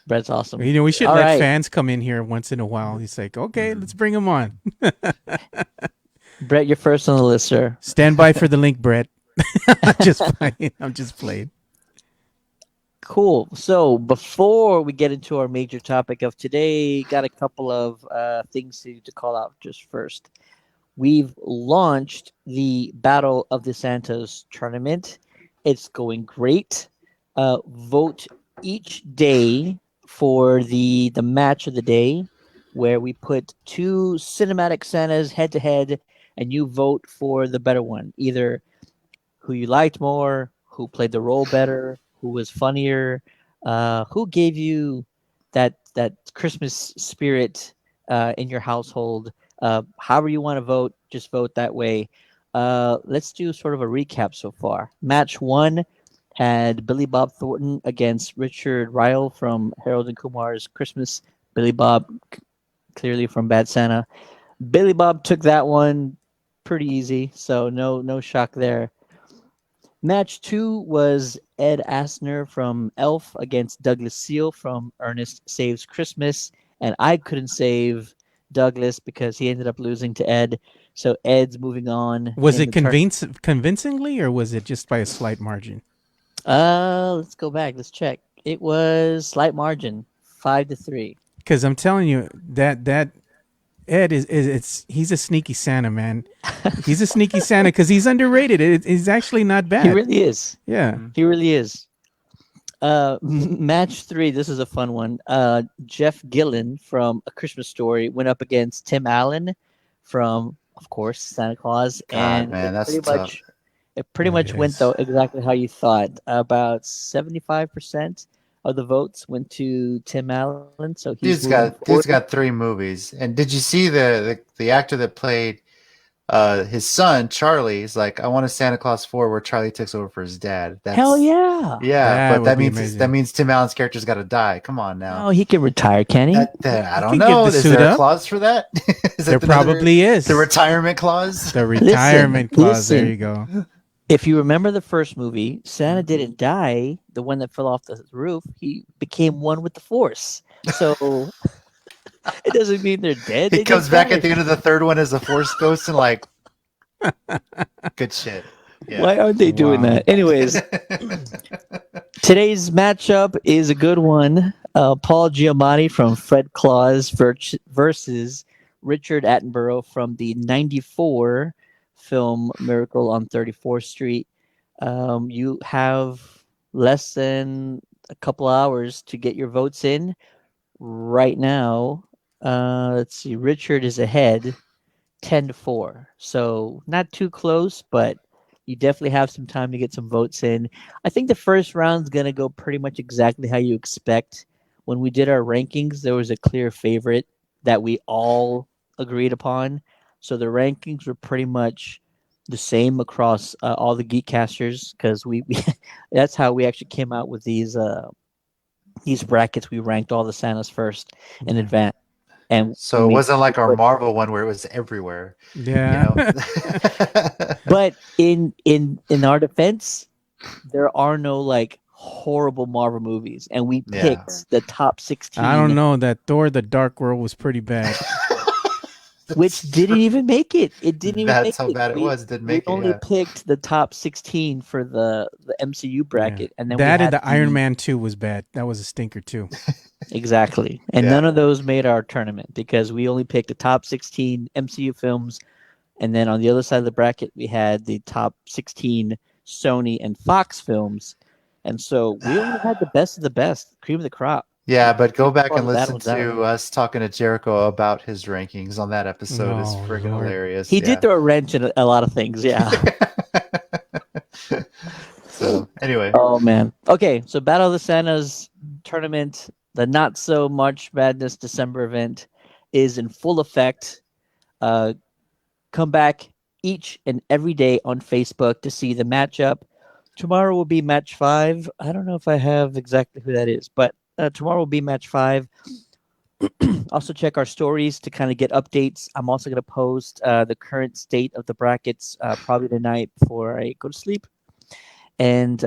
S1: Brett's awesome.
S3: We should
S1: All
S3: let
S1: right,
S3: fans come in here once in a while. He's like, okay, let's bring them on.
S1: Brett, you're first on the list, sir.
S3: Stand by for the link, Brett. I'm just playing. I'm just playing.
S1: Cool. So before we get into our major topic of today, got a couple of things to call out just first. We've launched the Battle of the Santos tournament. It's going great. Vote each day for the match of the day, where we put two cinematic Santas head to head, and you vote for the better one. Either who you liked more, who played the role better, who was funnier, who gave you that Christmas spirit in your household. However you want to vote, just vote that way. Let's do sort of a recap so far. Match one had Billy Bob Thornton against Richard Ryle from Harold and Kumar's Christmas. Billy Bob, clearly from Bad Santa. Billy Bob took that one pretty easy, so no shock there. Match two was Ed Asner from Elf against Douglas Seal from Ernest Saves Christmas. And I couldn't save Douglas because he ended up losing to Ed. So Ed's moving on.
S3: Was
S1: in
S3: it
S1: the turn.
S3: convincingly, or was it just by a slight margin?
S1: Let's go back. Let's check. It was slight margin, 5-3.
S3: Because I'm telling you that Ed he's a sneaky Santa, man. He's a sneaky Santa because he's underrated. He's actually not bad.
S1: He really is.
S3: Yeah.
S1: He really is. Match three. This is a fun one. Jeff Gillen from A Christmas Story went up against Tim Allen from, of course, Santa Claus,
S2: God,
S1: and
S2: man, that's
S1: pretty
S2: tough.
S1: much it pretty
S3: Yeah,
S1: much
S3: it
S1: went
S3: is.
S1: though exactly how you thought. About 75% of the votes went to Tim Allen, so he's moving
S2: Dude's
S1: forward.
S2: got three movies. And did you see the actor that played his son Charlie? He's like, I want a Santa Claus 4 where Charlie takes over for his dad.
S1: Hell yeah!
S2: Yeah,
S3: That
S2: but
S3: would
S2: that
S3: be
S2: means
S3: amazing.
S2: Tim Allen's character's got to die. Come on now.
S1: No, he can retire, can he?
S2: I
S3: He
S2: don't
S3: can
S2: know.
S3: give the
S2: Is
S3: suit
S2: there a
S3: up.
S2: clause for that? Is
S3: There
S2: that another-
S3: probably is.
S2: the retirement clause?
S3: The retirement clause. There
S1: listen.
S3: you go.
S1: If you remember the first movie, Santa didn't die. The one that fell off the roof, he became one with the Force. So it doesn't mean they're dead.
S2: He
S1: They
S2: comes
S1: just
S2: back
S1: died.
S2: at the end of the third one as a Force ghost and like, good shit. Yeah.
S1: Why aren't they doing
S3: Wow.
S1: that? Anyways, today's matchup is a good one. Paul Giamatti from Fred Claus versus Richard Attenborough from the '94 film Miracle on 34th Street. You have less than a couple hours to get your votes in. Right now, let's see. Richard is ahead, 10-4. So not too close, but You definitely have some time to get some votes in. I think the first round's going to go pretty much exactly how you expect. When we did our rankings, there was a clear favorite that we all agreed upon. So the rankings were pretty much the same across all the Geekcasters because we that's how we actually came out with these brackets. We ranked all the Santas first in advance, and
S2: So it
S1: we
S2: wasn't like our
S1: put.
S2: Marvel one where it was everywhere, you
S3: Yeah.
S2: know.
S1: But in our defense, there are no like horrible Marvel movies, and we
S2: Yeah.
S1: picked the top
S3: I don't
S1: 16,
S3: know. That Thor: The Dark World was pretty bad.
S1: which didn't even make it. It didn't even
S2: That's
S1: make
S2: how
S1: it.
S2: bad it
S1: We
S2: was. Didn't
S1: we
S2: make it.
S1: only
S2: Yeah.
S1: picked the top 16 for the MCU
S3: Yeah.
S1: bracket, and then we
S3: That and
S1: had
S3: the Iron Man 2 was bad. That was a stinker too.
S1: exactly, and
S2: Yeah.
S1: none of those made our tournament because we only picked the top 16 MCU films, and then on the other side of the bracket we had the top 16 Sony and Fox films, and so we only had the best of the best, cream of the crop.
S2: Yeah, but
S1: We
S2: go back
S1: fought
S2: and
S1: the
S2: listen
S1: battles out.
S2: to us talking to Jericho about his rankings on that episode. Is
S3: Oh
S2: friggin'
S3: Lord.
S2: hilarious.
S1: He did
S2: Yeah.
S1: throw a wrench in a lot of things, yeah.
S2: So anyway,
S1: Oh man. Okay, so Battle of the Santas tournament, the not so March Madness December event, is in full effect. Come back each and every day on Facebook to see the matchup. Tomorrow will be match 5. I don't know if I have exactly who that is, but tomorrow will be match 5. Also check our stories to kind of get updates. I'm also going to post the current state of the brackets probably tonight before I go to sleep. And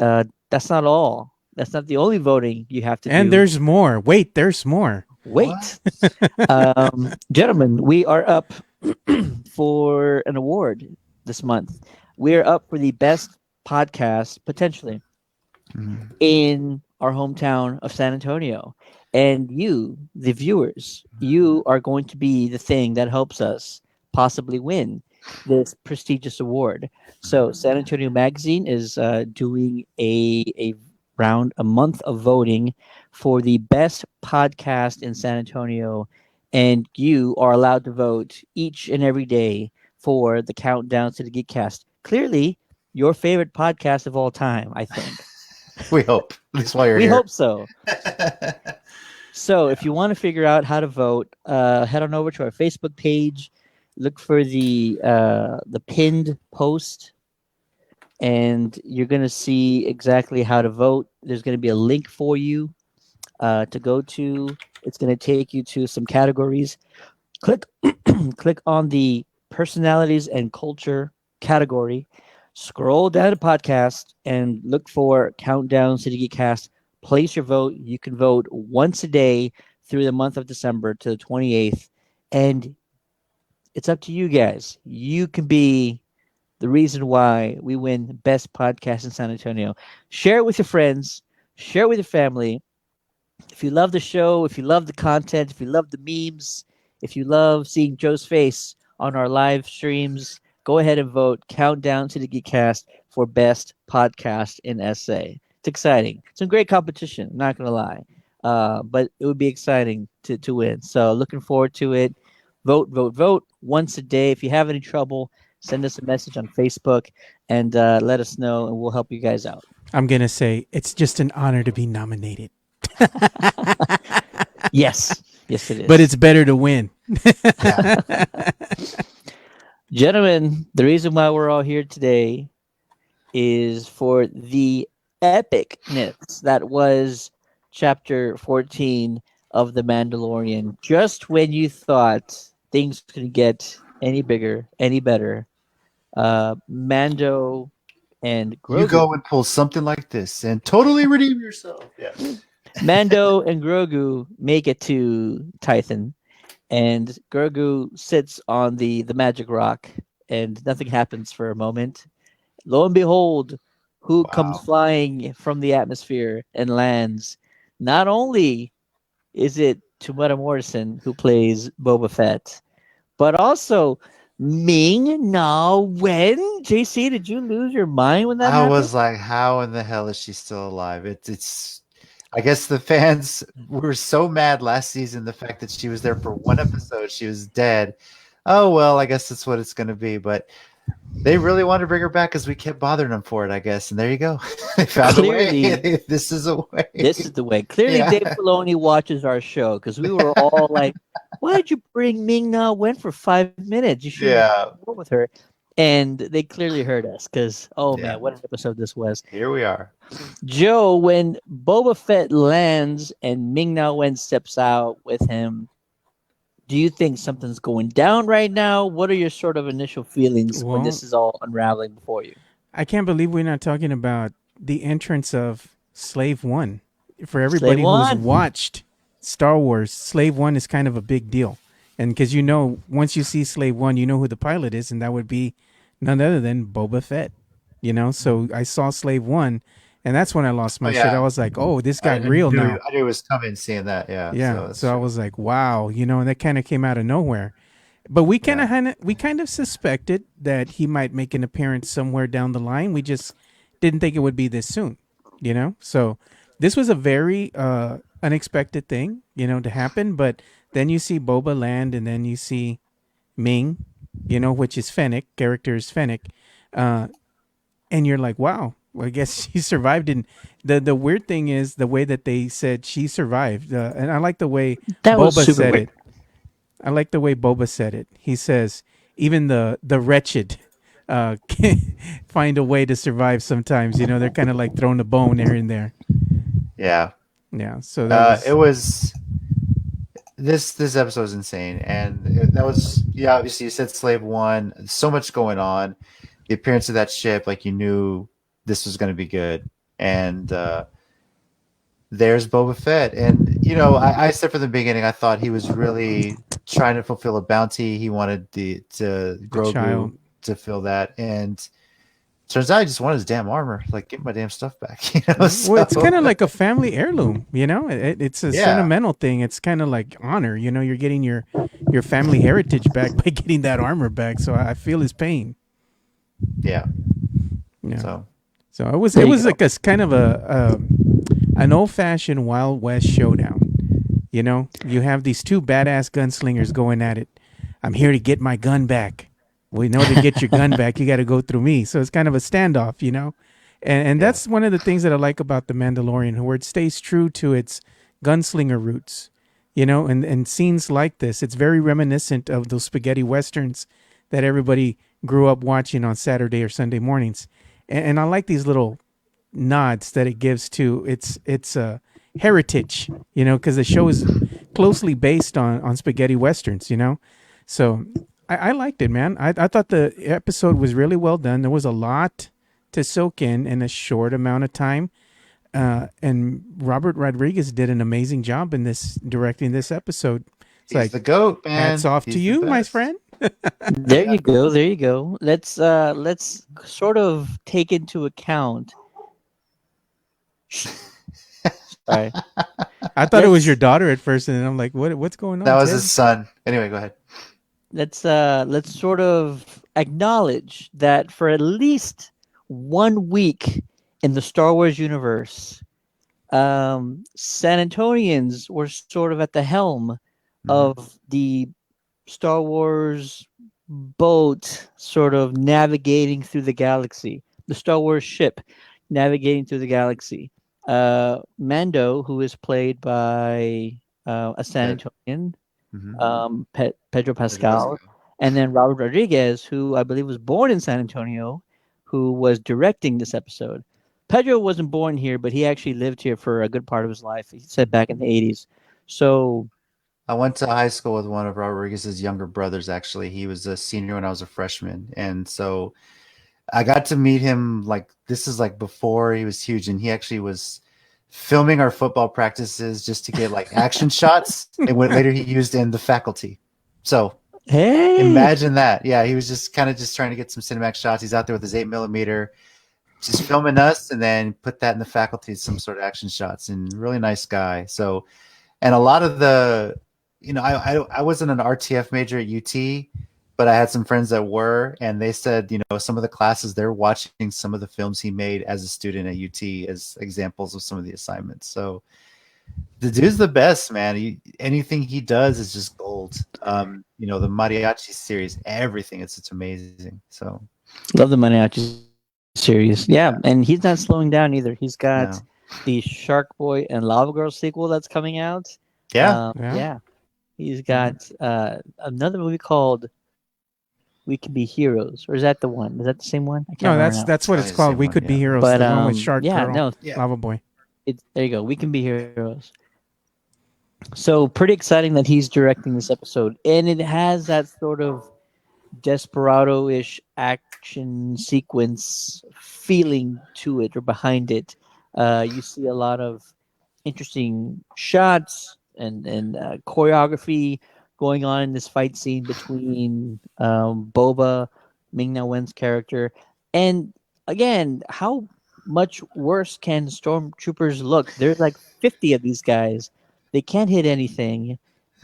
S1: that's not all. That's not the only voting you have to
S3: And
S1: do.
S3: there's more. Wait, there's more.
S1: Wait, gentlemen, we are up for an award this month. We're up for the best podcast potentially
S2: Mhm.
S1: in our hometown of San Antonio. And you, the viewers, you are going to be the thing that helps us possibly win this prestigious award. So, San Antonio Magazine is doing a month of voting for the best podcast in San Antonio, and you are allowed to vote each and every day for the countdown to the Geekcast. Clearly, your favorite podcast of all time, I think.
S2: We hope. At least while you're
S1: We
S2: here.
S1: hope so. So if you want to figure out how to vote, head on over to our Facebook page, look for the pinned post, and you're gonna see exactly how to vote. There's gonna be a link for you to go to. It's gonna take you to some categories. Click click on the personalities and culture category. Scroll down to podcast and look for Countdown City Geekcast. Place your vote. You can vote once a day through the month of December to the 28th. And it's up to you guys. You can be the reason why we win Best Podcast in San Antonio. Share it with your friends, share it with your family. If you love the show, if you love the content, if you love the memes, if you love seeing Joe's face on our live streams, go ahead and vote Countdown to the Geekcast for Best Podcast in SA. It's exciting. Some great competition, not going to lie. But it would be exciting to win. So looking forward to it. Vote, vote, vote once a day. If you have any trouble, send us a message on Facebook and let us know, and we'll help you guys out.
S3: I'm going to say it's just an honor to be nominated.
S1: Yes. Yes, it is.
S3: But it's better to win.
S1: Gentlemen, the reason why we're all here today is for the epicness that was chapter 14 of The Mandalorian. Just when you thought things could get any bigger, any better, Mando and Grogu.
S2: You go and pull something like this and totally redeem yourself. Yeah.
S1: Mando and Grogu make it to Tython, and Grogu sits on the magic rock, and nothing happens for a moment. Lo and behold, who comes
S2: Wow.
S1: flying from the atmosphere and lands? Not only is it Tamara Morrison who plays Boba Fett, but also Ming Na Wen. JC, did you lose your mind when that
S2: I
S1: happened?
S2: was like, how in the hell is she still alive? It's I guess the fans were so mad last season, the fact that she was there for one episode, she was dead. Oh well, I guess that's what it's gonna be. But They really wanted to bring her back because we kept bothering them for it, I guess. And there you go. They found a
S1: Clearly,
S2: way. This is a way.
S1: this is the way. Clearly,
S2: Yeah.
S1: Dave Filoni watches our show because we were all like, "Why did you bring Ming Na Wen for 5 minutes? You should have
S2: Yeah.
S1: more with her." And they clearly heard us because, oh
S2: Yeah.
S1: man, what an episode this was.
S2: Here we are.
S1: Joe, when Boba Fett lands and Ming Na Wen steps out with him, do you think something's going down right now? What are your sort of initial feelings when
S3: Well,
S1: this is all unraveling before you?
S3: I can't believe we're not talking about the entrance of Slave One. For
S1: Slave
S3: everybody who's
S1: One.
S3: watched Star Wars, Slave One is kind of a big deal. And because once you see Slave One, you know who the pilot is, and that would be none other than Boba Fett. So I saw Slave One, and that's when I lost my
S2: Oh,
S3: shit.
S2: yeah.
S3: I was like, oh, this got real now.
S2: I knew it was coming seeing that. Yeah.
S3: Yeah.
S2: that's
S3: So I
S2: true.
S3: was like, wow, and that kind of came out of nowhere. But we kind
S2: Yeah.
S3: of we kind of suspected that he might make an appearance somewhere down the line. We just didn't think it would be this soon. So this was a very unexpected thing, to happen. But then you see Boba land, and then you see Ming, which is Fennec, character is Fennec, and you're like, wow. Well, I guess she survived. And the weird thing is the way that they said she survived, and I like the way
S1: That was
S3: Boba
S1: super
S3: said
S1: weird.
S3: it. I like the way Boba said it. He says, even the wretched can find a way to survive sometimes. They're kind of like throwing a bone here and there.
S2: Yeah.
S3: Yeah. So that was.
S2: It was this episode was insane, and that was obviously you said Slave One. So much going on. The appearance of that ship, like you knew this was going to be good, and there's Boba Fett, and I said from the beginning I thought he was really trying to fulfill a bounty. He wanted to Grogu
S3: child.
S2: to fill that, and turns out he just wanted his damn armor. Like, get my damn stuff back.
S3: Well,
S2: So,
S3: it's kind of like a family heirloom. It's a
S2: Yeah.
S3: sentimental thing. It's kind of like honor. You're getting your family heritage back by getting that armor back. So I feel his pain.
S2: yeah.
S3: Yeah.
S2: So
S3: So it was
S1: There you
S3: was
S1: go.
S3: like a kind of an old fashioned Wild West showdown. You have these two badass gunslingers going at it. I'm here to get my gun back. Well, in order to get your gun back, you got to go through me. So it's kind of a standoff. And
S2: Yeah.
S3: that's one of the things that I like about the Mandalorian, where it stays true to its gunslinger roots. And scenes like this, it's very reminiscent of those spaghetti westerns that everybody grew up watching on Saturday or Sunday mornings. And I like these little nods that it gives to its heritage, because the show is closely based on spaghetti westerns. So I liked it, man. I thought the episode was really well done. There was a lot to soak in a short amount of time. And Robert Rodriguez did an amazing job in directing this episode. It's
S2: he's
S3: like,
S2: the goat, man.
S3: hats off
S2: He's
S3: to
S2: the
S3: you, my
S2: best.
S3: friend.
S1: There you go. There you go. Let's sort of take into account. Sorry.
S3: I thought it was
S1: Let's-
S3: your daughter at first, and then I'm like, what's going on?
S2: That was
S3: Ted?
S2: his son. Anyway, go ahead.
S1: Let's sort of acknowledge that for at least 1 week in the Star Wars universe, San Antonians were sort of at the helm of the Star Wars boat, sort of navigating through the galaxy, the Star Wars ship navigating through the galaxy. Mando, who is played by a San Antonian,
S2: Mhm.
S1: Pedro Pascal, and then Robert Rodriguez, who I believe was born in San Antonio, who was directing this episode. Pedro wasn't born here, but he actually lived here for a good part of his life. He said back in the 80s. So,
S2: I went to high school with one of Rodriguez's younger brothers. Actually, he was a senior when I was a freshman, and so I got to meet him. Like, this is like before he was huge, and he actually was filming our football practices just to get like action shots, and what later he used in The Faculty. So
S1: hey,
S2: imagine that. Yeah, he was just kind of just trying to get some cinematic shots. He's out there with his 8mm, just filming us, and then put that in The Faculty, some sort of action shots. And really nice guy. So, and a lot of the, I wasn't an RTF major at UT, but I had some friends that were, and they said, some of the classes they're watching some of the films he made as a student at UT as examples of some of the assignments. So the dude's the best, man. Anything he does is just gold. The Mariachi series, everything, it's amazing. So
S1: Love the Mariachi series. Yeah, and he's not slowing down either. He's got
S2: No.
S1: the Shark Boy and Lava Girl sequel that's coming out.
S2: Yeah.
S3: Yeah.
S1: Yeah, he's got another movie called We Can Be Heroes, or is that the one? Is that the same one? I can't
S3: No,
S1: remember now.
S3: that's what
S2: Probably
S3: it's
S2: the
S3: called.
S2: same
S3: We
S2: one,
S3: Could Be
S2: yeah.
S3: Heroes.
S1: But
S3: The one with Shark
S1: yeah,
S3: Girl,
S1: no,
S2: Yeah.
S3: Lava Boy.
S1: there you go. We Can Be Heroes. So pretty exciting that he's directing this episode, and it has that sort of desperado-ish action sequence feeling to it or behind it. You see a lot of interesting shots and choreography going on in this fight scene between Boba, Ming Na Wen's character, and again, how much worse can stormtroopers look? There's like 50 of these guys. They can't hit anything,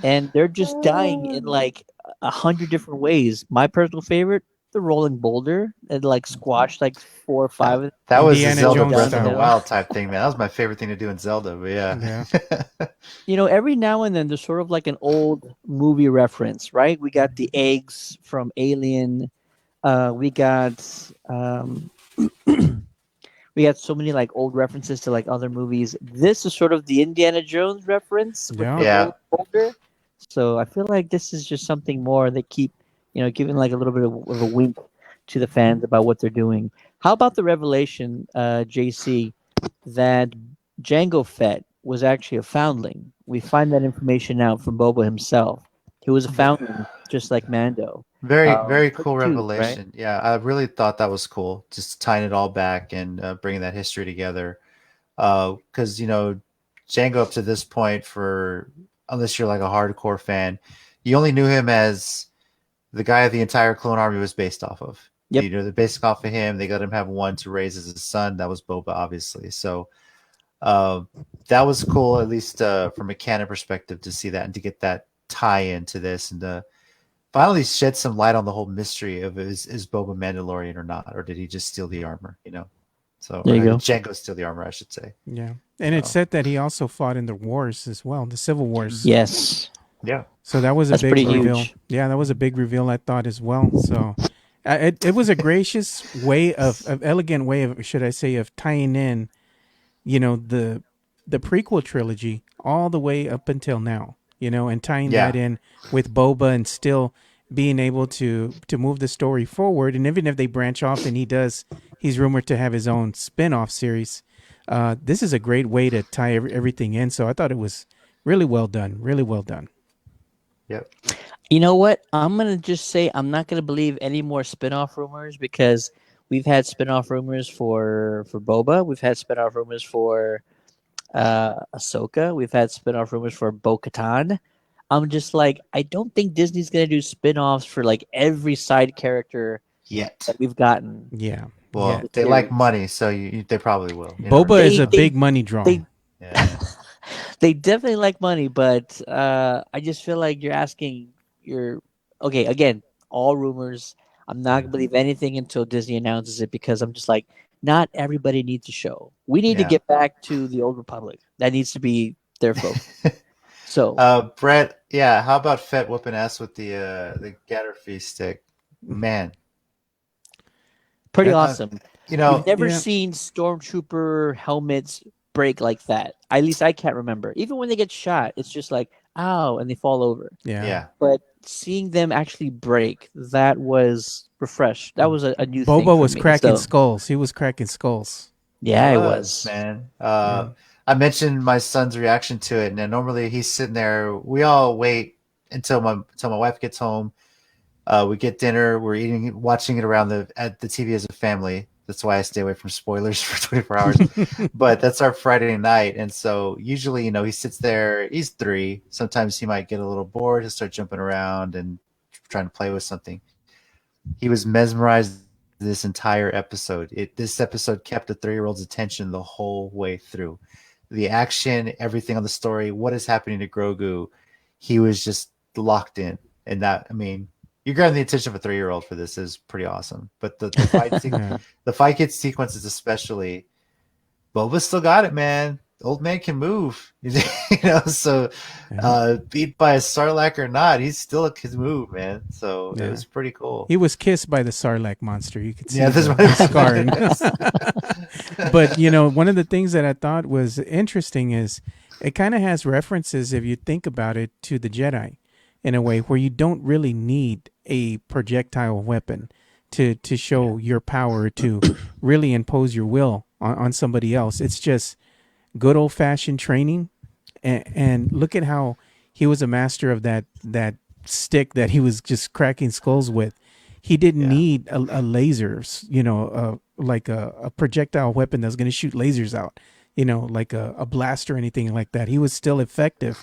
S1: and they're just dying in like 100 different ways. My personal favorite, the rolling boulder, and like squashed like 4 or 5 of them.
S2: That was a
S3: Indiana
S2: Zelda
S3: Jones
S2: Breath of the
S3: style.
S2: Wild type thing, man. That was my favorite thing to do in Zelda. But
S3: Yeah.
S2: yeah.
S1: You know, every now and then there's sort of like an old movie reference, right? We got the eggs from Alien. We got we got so many like old references to like other movies. This is sort of the Indiana Jones reference with
S3: Yeah.
S1: the
S2: Yeah.
S1: rolling boulder. So I feel like this is just something more. They keep, giving like a little bit of a wink to the fans about what they're doing. How about the revelation, JC, that Jango Fett was actually a foundling? We find that information out from Boba himself. He was a foundling, just like Mando.
S2: Very, very
S1: Pretty
S2: cool
S1: too, right?
S2: revelation. Yeah, I really thought that was cool, just tying it all back and bringing that history together. Because Django up to this point, for unless you're like a hardcore fan, you only knew him as the guy the entire clone army was based off of.
S1: Yep.
S2: They're based off of him. They let him have one to raise as his son. That was Boba, obviously. So uh, that was cool, at least from a canon perspective, to see that and to get that tie into this and finally shed some light on the whole mystery of is Boba Mandalorian or not, or did he just steal the armor? So
S1: There
S2: or
S1: you
S2: did
S1: go.
S2: Django steal the armor? I should say.
S3: Yeah. And it
S2: So
S3: said that he also fought in the wars as well, the Civil Wars.
S1: Yes,
S2: yeah,
S3: So that was a
S1: that's
S3: big
S1: pretty
S3: reveal.
S1: huge.
S3: Yeah, that was a big reveal, I thought, as well. So it was a gracious way of elegant way of, should I say, of tying in, the prequel trilogy all the way up until now, and tying that
S2: yeah,
S3: in with Boba and still being able to move the story forward. And even if they branch off and he's rumored to have his own spin-off series. This is a great way to tie everything in. So I thought it was really well done. Really well done.
S2: yep.
S1: You know what? I'm gonna just say I'm not gonna believe any more spin-off rumors because we've had spin-off rumors for Boba. We've had spin-off rumors for Ahsoka. We've had spin-off rumors for Bo-Katan. I'm just like, I don't think Disney's gonna do spin-offs for like every side character
S2: Yet.
S1: that we've gotten.
S3: Yeah.
S2: Well,
S3: Yeah.
S2: they like
S1: Series.
S2: money, so they probably will. You never
S3: Boba
S2: know.
S3: is a
S1: They
S3: big money draw.
S1: they
S2: Yeah.
S1: they definitely like money, but I just feel like you're okay. Again, all rumors. I'm not gonna believe anything until Disney announces it because I'm just like, not everybody needs a show. We need to
S2: Yeah.
S1: get back to the old Republic. That needs to be their focus. So
S2: Brett, yeah, how about Fett whooping ass with the Gatterfee stick? Man,
S1: pretty
S3: That-
S1: awesome.
S2: you
S1: We've
S2: know,
S1: never
S3: Yeah.
S1: seen stormtrooper helmets break like that. At least I can't remember. Even when they get shot, it's just like, ow, and they fall over.
S3: Yeah.
S2: yeah,
S1: But seeing them actually break, that was refreshed. That was a new thing
S3: Boba
S1: for
S3: was
S1: me.
S3: cracking
S1: So
S3: skulls. He was cracking skulls.
S1: yeah, it was.
S2: man.
S3: Yeah.
S2: I mentioned my son's reaction to it, and then normally he's sitting there. We all wait until my wife gets home. We get dinner. We're watching it around at the TV as a family. That's why I stay away from spoilers for 24 hours. But that's our Friday night, and so usually, he sits there. He's 3. Sometimes he might get a little bored. He'll start jumping around and trying to play with something. He was mesmerized this entire episode. This episode kept a 3-year-old's attention the whole way through. The action, everything on the story, what is happening to Grogu, he was just locked in. And that, I mean, you grabbing the attention of a 3-year-old for this is pretty awesome. But
S3: Yeah.
S2: the fight kit sequences especially, Boba still got it, man. old man can move. So
S3: Yeah.
S2: beat by a Sarlacc or not, he still can move, man. So it
S3: Yeah.
S2: was pretty cool.
S3: He was kissed by the Sarlacc monster. You could see
S2: Yeah, that's
S3: the scarring.
S2: what
S3: But one of the things that I thought was interesting is it kind of has references, if you think about it, to the Jedi in a way where you don't really need a projectile weapon to show your power, to really impose your will on somebody else. It's just good old fashioned training, and look at how he was a master of that stick that he was just cracking skulls with. He didn't
S2: Yeah.
S3: need a laser, like a projectile weapon that's going to shoot lasers out, like a blast or anything like that. He was still effective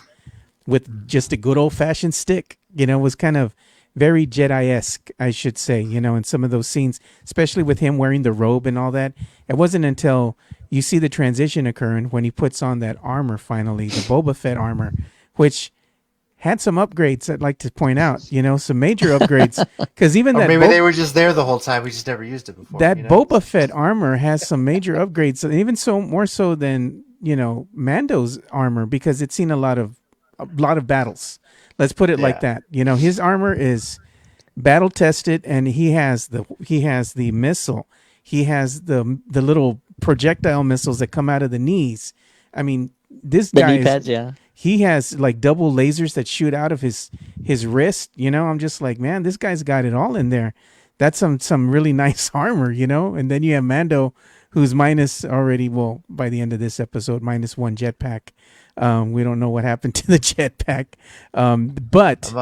S3: with just a good old fashioned stick. Was kind of very Jedi-esque, I should say, in some of those scenes, especially with him wearing the robe and all that. It wasn't until you see the transition occurring when he puts on that armor finally, the Boba Fett armor, which had some upgrades I'd like to point out, some major upgrades. Because even
S2: Or
S3: that
S2: maybe they were just there the whole time. We just never used it before.
S3: that Boba Fett armor has some major upgrades, and even so more so than Mando's armor, because it's seen a lot of battles. Let's put it like
S2: Yeah.
S3: that. His armor is battle tested, and he has the missile. He has the little projectile missiles that come out of the knees. I mean, this
S1: The
S3: guy
S1: knee
S3: is,
S1: pads, yeah.
S3: he has like double lasers that shoot out of his wrist. I'm just like, man, this guy's got it all in there. That's some really nice armor, And then you have Mando, who's minus already. Well, by the end of this episode, -1 jetpack. We don't know what happened to the jetpack, but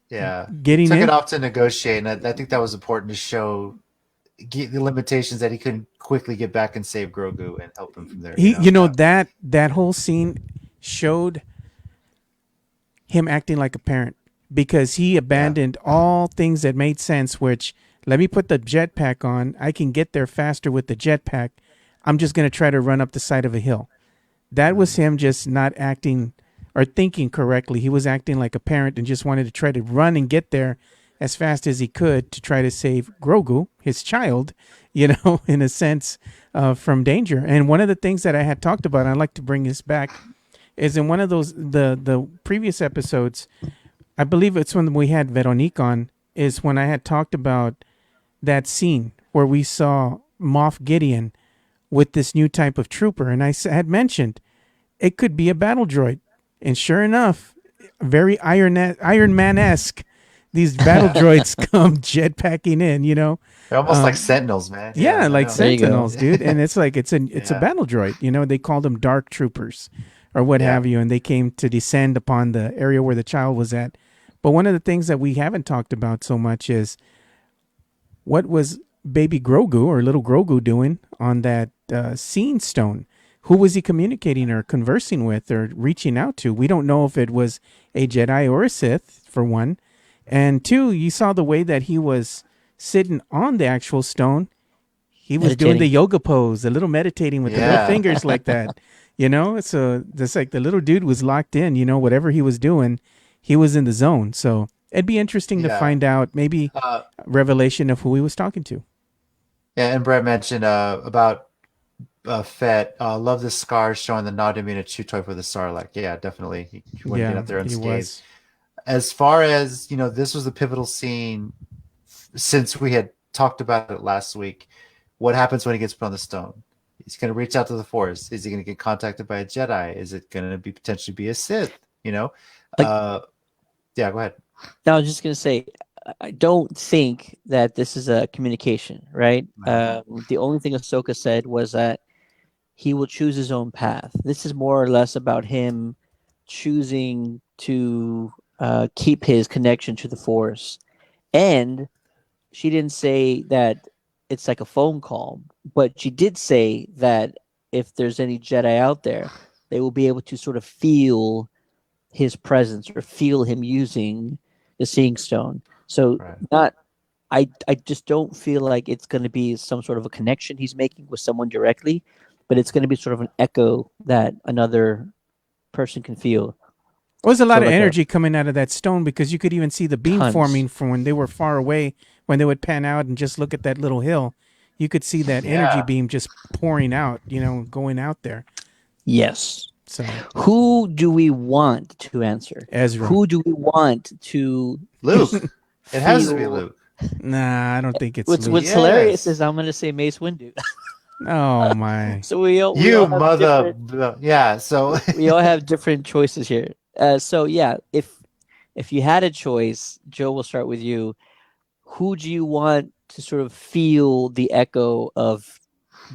S2: Yeah.
S3: getting
S2: Took
S3: in.
S2: it off to negotiate, and I think that was important to show the limitations that he couldn't quickly get back and save Grogu and help him from there.
S3: He, that whole scene showed him acting like a parent, because he abandoned all things that made sense. Which, let me put the jetpack on. I can get there faster with the jetpack. I'm just going to try to run up the side of a hill. That was him just not acting or thinking correctly. He was acting like a parent and just wanted to try to run and get there as fast as he could to try to save Grogu, his child, in a sense, from danger. And one of the things that I had talked about, I'd like to bring this back, is in one of those, the previous episodes, I believe it's when we had Veronique on, is when I had talked about that scene where we saw Moff Gideon with this new type of trooper. And I had mentioned it could be a battle droid. And sure enough, very Iron Man-esque, these battle droids come jetpacking in,
S2: They're almost like Sentinels, man.
S3: Yeah, like
S1: There you go.
S3: Sentinels, dude. And it's like it's a battle droid. They called them dark troopers or what have you, and they came to descend upon the area where the child was at. But one of the things that we haven't talked about so much is what was baby Grogu or little Grogu doing on that scene stone? Who was he communicating or conversing with or reaching out to? We don't know if it was a Jedi or a Sith, for one. And two, you saw the way that he was sitting on the actual stone. He was doing the yoga pose, a little meditating with the little fingers like that. So just like the little dude was locked in, whatever he was doing, he was in the zone. So it'd be interesting to find out, maybe revelation of who he was talking to.
S2: Yeah, and Brett mentioned about Fett. Love the scars showing the nod to being a chew toy for the Sarlacc. Yeah, definitely. He wouldn't get up there unscathed. As far as, this was the pivotal scene since we had talked about it last week. What happens when he gets put on the stone? He's going to reach out to the Force. Is he going to get contacted by a Jedi? Is it going to potentially be a Sith? Yeah, go ahead.
S1: No, I was just going to say, I don't think that this is a communication, right? The only thing Ahsoka said was that he will choose his own path. This is more or less about him choosing to keep his connection to the Force. And she didn't say that it's like a phone call, but she did say that if there's any Jedi out there, they will be able to sort of feel his presence or feel him using the Seeing Stone. So I just don't feel like it's going to be some sort of a connection he's making with someone directly, but it's going to be sort of an echo that another person can feel.
S3: There was a lot of energy coming out of that stone, because you could even see the beam forming from when they were far away. When they would pan out and just look at that little hill, you could see that energy beam just pouring out, going out there.
S1: Yes.
S3: So
S1: Who do we want to answer?
S3: Ezra.
S1: Who do we want to
S2: Luke. It has to be
S1: feel?
S2: Luke.
S3: Nah, I don't think it's
S1: What's
S3: Luke.
S1: hilarious
S2: Yes.
S1: is I'm gonna say Mace Windu.
S3: Oh my.
S1: So we
S2: You
S1: all have
S2: mother.
S1: different
S2: Yeah. So
S1: we all have different choices here. So yeah, if you had a choice, Joe, we'll start with you. Who do you want to sort of feel the echo of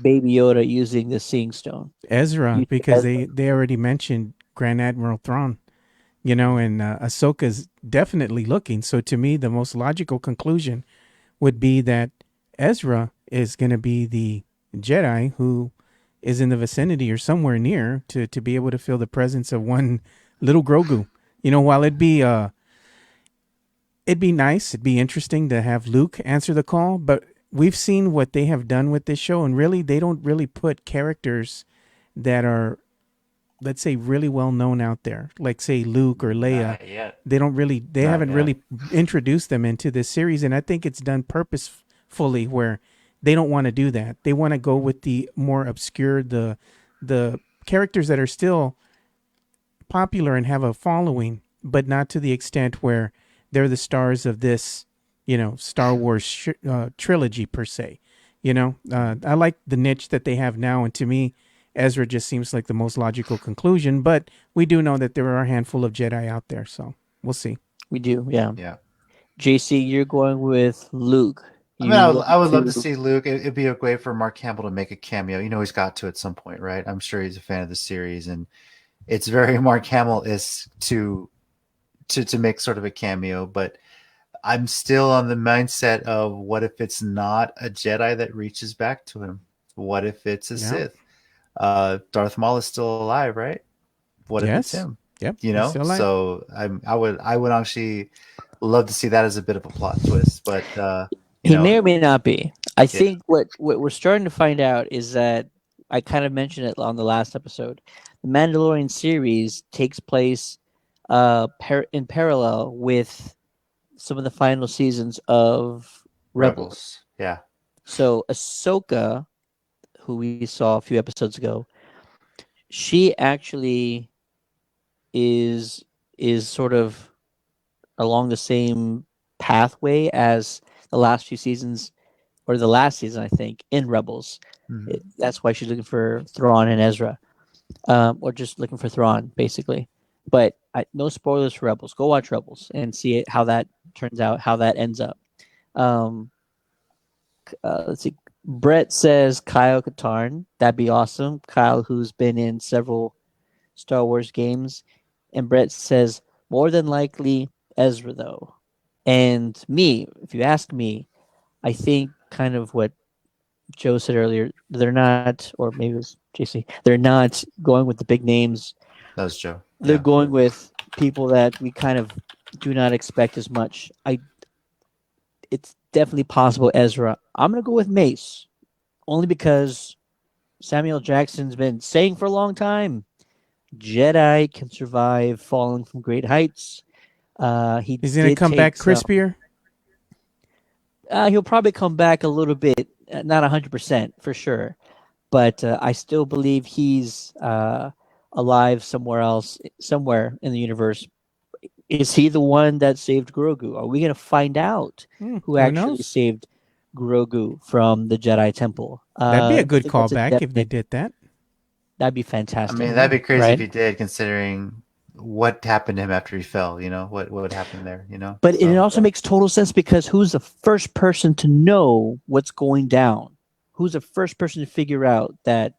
S1: Baby Yoda using the Seeing Stone?
S3: Ezra,
S1: You think
S3: because
S1: Ezra?
S3: they already mentioned Grand Admiral Thrawn, and Ahsoka's definitely looking. So to me, the most logical conclusion would be that Ezra is going to be the Jedi who is in the vicinity or somewhere near to be able to feel the presence of one little Grogu. While it'd be nice, it'd be interesting to have Luke answer the call, but we've seen what they have done with this show, and really, they don't really put characters that are, let's say, really well known out there, like say Luke or Leia.
S2: not yet.
S3: They
S2: Not
S3: haven't
S2: yet.
S3: really introduced them into this series, and I think it's done purposefully where they don't want to do that. They want to go with the more obscure, the characters that are still popular and have a following, but not to the extent where they're the stars of this, Star Wars trilogy per se. I like the niche that they have now, and to me, Ezra just seems like the most logical conclusion. But we do know that there are a handful of Jedi out there, so we'll see.
S1: We do, yeah.
S2: Yeah.
S1: JC, you're going with Luke.
S2: I mean,
S1: You
S2: I
S1: want
S2: would love to
S1: to
S2: see Luke. It'd be a way for Mark Hamill to make a cameo. He's got to at some point, right? I'm sure he's a fan of the series, and it's very Mark Hamill is to make sort of a cameo. But I'm still on the mindset of what if it's not a Jedi that reaches back to him? What if it's a
S3: Yeah.
S2: Sith? Darth Maul is still alive, right? What if it's
S3: Yes.
S2: him?
S3: Yep. he's still alive.
S2: So I would actually love to see that as a bit of a plot twist. But
S1: He may or may not be. I
S2: Yeah.
S1: think what we're starting to find out is that I kind of mentioned it on the last episode. The Mandalorian series takes place in parallel with some of the final seasons of Rebels.
S2: Yeah.
S1: So Ahsoka, who we saw a few episodes ago, she actually is sort of along the same pathway as the last few seasons, or the last season, I think, in Rebels.
S2: Mhm.
S1: That's why she's looking for Thrawn and Ezra, or just looking for Thrawn, basically. But no spoilers for Rebels. Go watch Rebels and see how that turns out, how that ends up. Let's see. Brett says Kyle Katarn. That'd be awesome. Kyle, who's been in several Star Wars games. And Brett says, more than likely Ezra, though. And me, if you ask me, I think kind of what Joe said earlier, they're not, or maybe it was JC, they're not going with the big names.
S2: That was Joe.
S1: They're
S2: Yeah.
S1: going with people that we kind of do not expect as much. It's definitely possible Ezra. I'm going to go with Mace, only because Samuel Jackson's been saying for a long time, Jedi can survive falling from great heights.
S3: He's going to come back crispier.
S1: He'll probably come back a little bit, not 100% for sure, but I still believe he's alive somewhere else, somewhere in the universe. Is he the one that saved Grogu? Are we going to find out who actually saved Grogu from the Jedi Temple?
S3: That'd be a good callback if they did that.
S1: That'd be fantastic.
S2: I mean, that'd be crazy
S1: right?
S2: if he did, considering what happened to him after he fell. What would happen there?
S1: But it also makes total sense, because who's the first person to know what's going down? Who's the first person to figure out that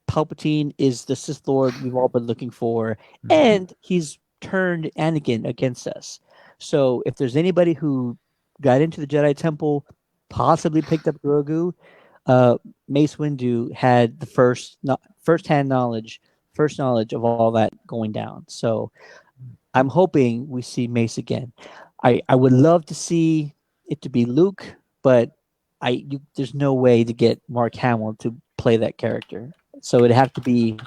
S1: Palpatine is the Sith Lord we've all been looking for, and he's turned Anakin against us? So if there's anybody who got into the Jedi Temple, possibly picked up Grogu, Mace Windu had the first-hand knowledge of all that going down. So I'm hoping we see Mace again. I would love to see it to be Luke, but there's no way to get Mark Hamill to play that character. So it'd have to be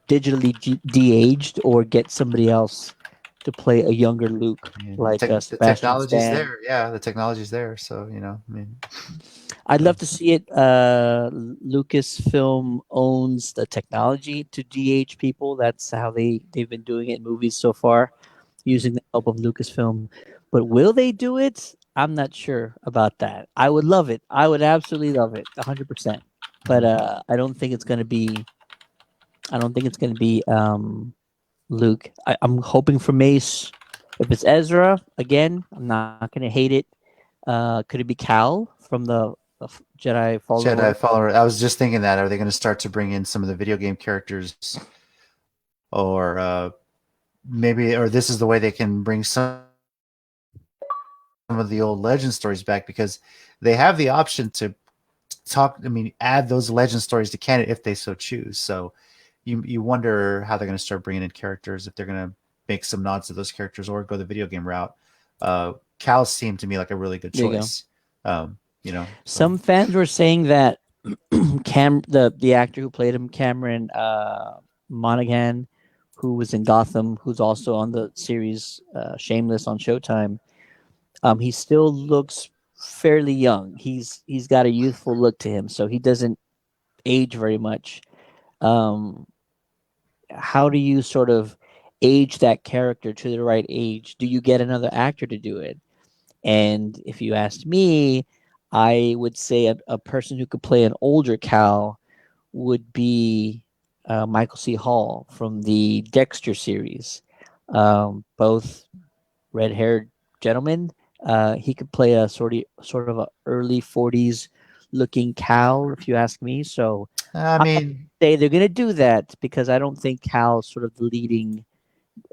S1: digitally de-aged or get somebody else to play a younger Luke,
S2: I mean,
S1: like
S2: the
S1: Sebastian
S2: technology's
S1: Stan.
S2: there. Yeah, the technology's there. So I mean,
S1: I'd
S2: uh,
S1: love to see it. Lucasfilm owns the technology to DH people. That's how they've been doing it in movies so far, using the help of Lucasfilm. But will they do it? I'm not sure about that. I would love it. I would absolutely love it, 100%. But I don't think it's gonna be. I don't think it's gonna be Luke. I'm hoping for Mace. If it's Ezra, again, I'm not gonna hate it. Could it be Cal from the Jedi Fallen
S2: Jedi
S1: Order?
S2: follower. I was just thinking that. Are they going to start to bring in some of the video game characters, or maybe, or this is the way they can bring some of the old legend stories back, because they have the option to add those legend stories to canon if they so choose. So you wonder how they're going to start bringing in characters, if they're going to make some nods to those characters or go the video game route. Cal seemed to me like a really good
S1: There you go.
S2: choice. So.
S1: Some fans were saying that the actor who played him, Cameron Monaghan, who was in Gotham, who's also on the series Shameless on Showtime, he still looks fairly young. He's got a youthful look to him, so he doesn't age very much. Um, how do you sort of age that character to the right age? Do you get another actor to do it? And if you asked me, I would say a person who could play an older Cal would be Michael C. Hall from the Dexter series. Both red-haired gentlemen. He could play a sort of a early 40s looking Cal, if you ask me. So
S2: I mean,
S1: they're going to do that because I don't think Cal's sort of the leading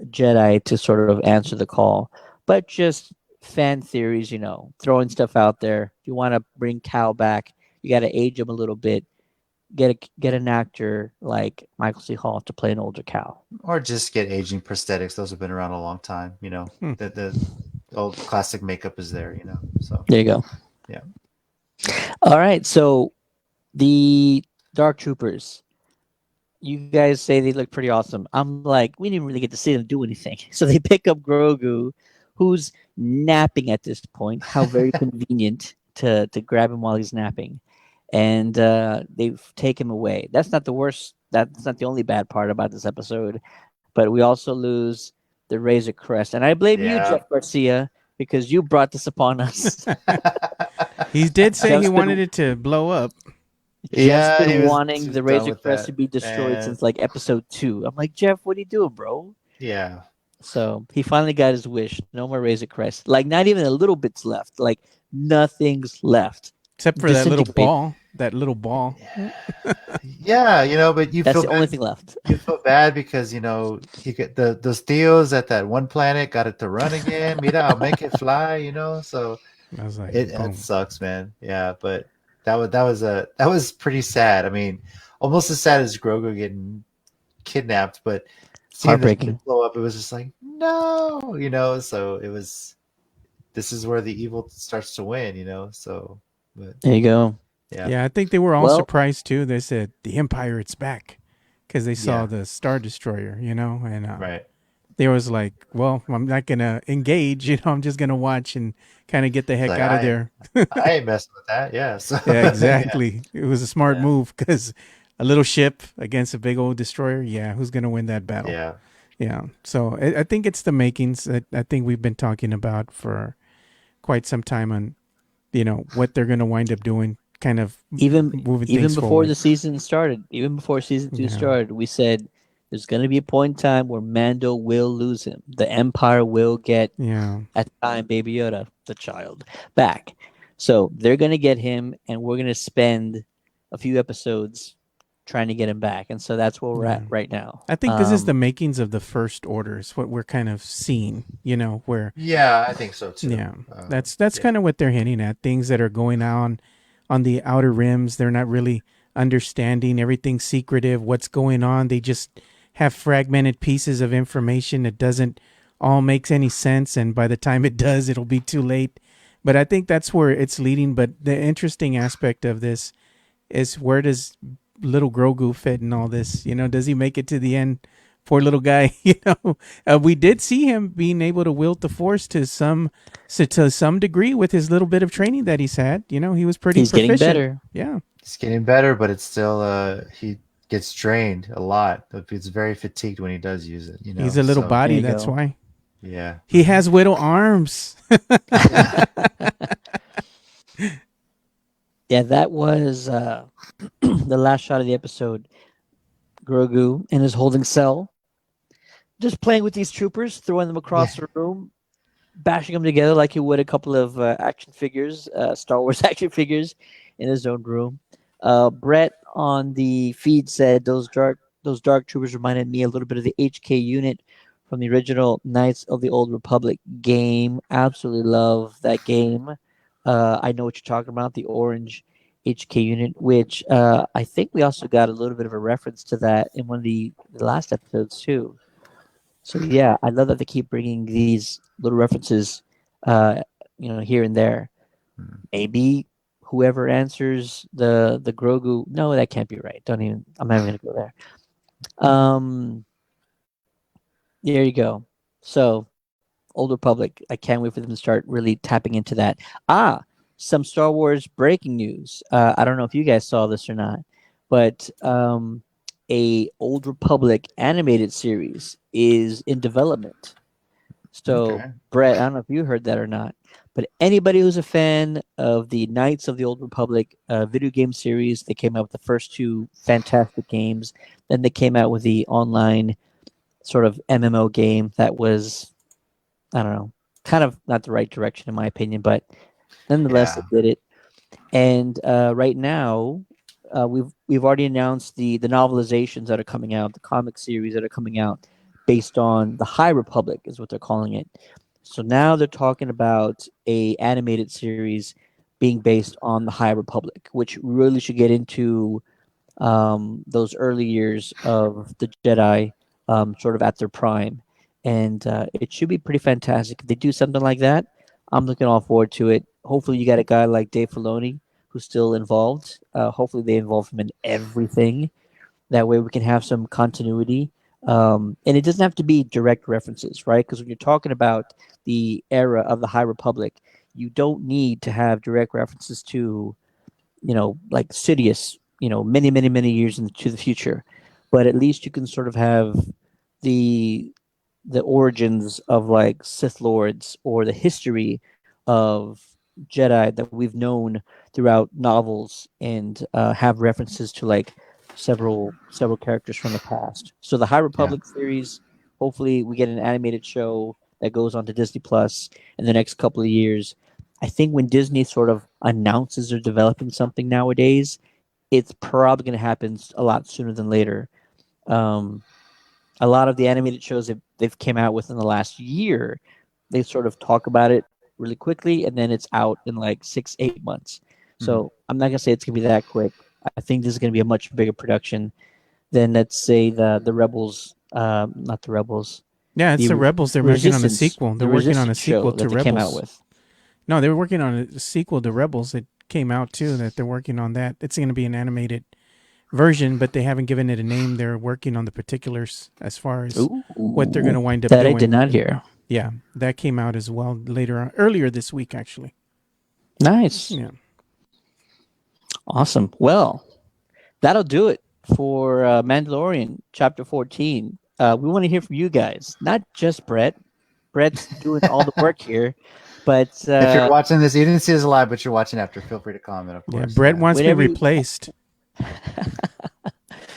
S1: Jedi to sort of answer the call. But just fan theories, throwing stuff out there. If you want to bring Cal back, you got to age him a little bit. Get an actor like Michael C. Hall to play an older Cal.
S2: or just get aging prosthetics. Those have been around a long time. The old classic makeup is there. So
S1: There you go.
S2: yeah.
S1: All right. So the Dark Troopers. You guys say they look pretty awesome. I'm like, we didn't really get to see them do anything. So they pick up Grogu, who's napping at this point. How very convenient to grab him while he's napping. And they take him away. That's not the worst. That's not the only bad part about this episode. But we also lose the Razor Crest. And I blame you,
S2: Yeah.
S1: Jeff Garcia, because you brought this upon us.
S3: He did say
S1: Jeff's
S3: he
S1: been-
S3: wanted it to blow up.
S1: Jeff's
S2: he
S1: been
S2: was
S1: wanting the
S2: done
S1: Razor
S2: with
S1: Crest
S2: that,
S1: to be destroyed
S2: man.
S1: since like episode 2. I'm like, Jeff, what are you doing, bro?
S2: Yeah.
S1: So he finally got his wish. No more Razor Crest. Like not even a little bit's left. Like nothing's left.
S3: Except for that little
S1: Disintegrate.
S3: ball. That little ball.
S2: Yeah, but you
S1: That's
S2: feel
S1: the
S2: bad,
S1: only thing left.
S2: you feel bad because he get those Theos at that one planet got it to run again. Mira, I'll make it fly. So
S3: I was like,
S2: it
S3: boom.
S2: sucks, man. Yeah, but that was pretty sad. I mean, almost as sad as Grogu getting kidnapped, but seeing the
S1: Heartbreaking.
S2: ship blow up, it was just like no. So it was. This is where the evil starts to win. So, but
S1: There you go.
S3: Yeah, I think they were all
S1: Well-
S3: surprised too. They said the Empire, it's back, because they saw
S2: Yeah.
S3: the Star Destroyer, and
S2: right.
S3: they was like, well, I'm not gonna engage, I'm just gonna watch and kind of get the heck
S2: like,
S3: out of there.
S2: I ain't messing with that. Yeah. So,
S3: Yeah, exactly. It was a smart
S2: Yeah.
S3: move because a little ship against a big old destroyer. Yeah, who's gonna win that battle?
S2: Yeah.
S3: Yeah. So I think it's the makings that I think we've been talking about for quite some time on, what they're gonna wind up doing. Kind of
S1: Even
S3: moving
S1: even
S3: things
S1: before
S3: forward.
S1: the season started, even before season 2
S3: Yeah.
S1: started, we said there's going to be a point in time where Mando will lose him. The Empire will get
S3: Yeah.
S1: at the time Baby Yoda, the child, back. So they're going to get him, and we're going to spend a few episodes trying to get him back. And so that's where we're
S3: Yeah.
S1: at right now.
S3: I think this is the makings of the First Order. Is what we're kind of seeing, where
S2: Yeah, I think so too.
S3: yeah,
S2: Um,
S3: that's
S2: yeah.
S3: kind of what they're hinting at. Things that are going on the outer rims. They're not really understanding. Everything's secretive. What's going on? They just have fragmented pieces of information that doesn't all makes any sense. And by the time it does, it'll be too late. But I think that's where it's leading. But the interesting aspect of this is, where does little Grogu fit in all this? Does he make it to the end Poor little guy. We did see him being able to wield the Force to some degree with his little bit of training that he's had. He was pretty
S1: He's getting
S3: proficient.
S1: better.
S3: Yeah.
S2: He's getting better, but it's still he gets drained a lot. He's very fatigued when he does use it.
S3: He's a little
S2: so,
S3: body.
S1: There you
S3: That's
S1: go.
S3: why.
S2: Yeah.
S3: He has widow arms.
S1: Yeah, that was the last shot of the episode. Grogu in his holding cell, just playing with these troopers, throwing them across the room, bashing them together like he would a couple of action figures, Star Wars action figures, in his own room. Brett on the feed said those dark troopers reminded me a little bit of the HK unit from the original Knights of the Old Republic game. Absolutely love that game. I know what you're talking about, the orange HK unit, which I think we also got a little bit of a reference to that in one of the last episodes too. So yeah, I love that they keep bringing these little references, here and there. Maybe whoever answers the Grogu, no, that can't be right. Don't even. I'm not even gonna go there. There you go. So, Old Republic. I can't wait for them to start really tapping into that. Some Star Wars breaking news. I don't know if you guys saw this or not, but a Old Republic animated series is in development. So,
S2: Okay.
S1: Brett, I don't know if you heard that or not, but anybody who's a fan of the Knights of the Old Republic video game series, they came out with the first two fantastic games. Then they came out with the online sort of MMO game that was, I don't know, kind of not the right direction in my opinion, but nonetheless,
S2: Yeah.
S1: they did it. And right now, we've already announced the novelizations that are coming out, the comic series that are coming out, based on the High Republic is what they're calling it. So now they're talking about a animated series being based on the High Republic, which really should get into those early years of the Jedi, sort of at their prime, and it should be pretty fantastic if they do something like that. I'm looking all forward to it. Hopefully, you got a guy like Dave Filoni who's still involved. Hopefully, they involve him in everything. That way, we can have some continuity. And it doesn't have to be direct references, right? Because when you're talking about the era of the High Republic, you don't need to have direct references to, like Sidious, many, many, many years into the future. But at least you can sort of have the origins of like Sith Lords or the history of Jedi that we've known throughout novels and have references to like several characters from the past. So the High
S2: Yeah.
S1: Republic series, hopefully we get an animated show that goes on to Disney Plus in the next couple of years. I think when Disney sort of announces they're developing something nowadays, it's probably going to happen a lot sooner than later. Um, a lot of the animated shows that they've came out with in the last year, they sort of talk about it really quickly, and then it's out in like 6-8 months. So I'm not gonna say it's gonna be that quick. I think this is gonna be a much bigger production than, let's say, the Rebels, not the Rebels,
S3: Yeah, it's
S1: the
S3: the Rebels. They're working on a
S1: Resistance,
S3: sequel.
S1: the
S3: They're working on a
S1: Resistance
S3: sequel
S1: show
S3: to
S1: that they came out
S3: Rebels.
S1: with.
S3: No, they were working on a sequel to Rebels that came out too. That they're working on that. It's going to be an animated version, but they haven't given it a name. They're working on the particulars as far as what they're going to wind up
S1: That
S3: doing.
S1: I did not hear.
S3: Yeah, that came out as well earlier this week, actually.
S1: Nice.
S3: Yeah.
S1: Awesome. Well, that'll do it for Mandalorian Chapter 14. We want to hear from you guys, not just Brett. Brett's doing all the work here, but
S2: If you're watching this, you didn't see us live, but you're watching after. Feel free to comment, of
S3: Yeah,
S2: course.
S3: Brett wants me
S1: Whenever
S3: replaced.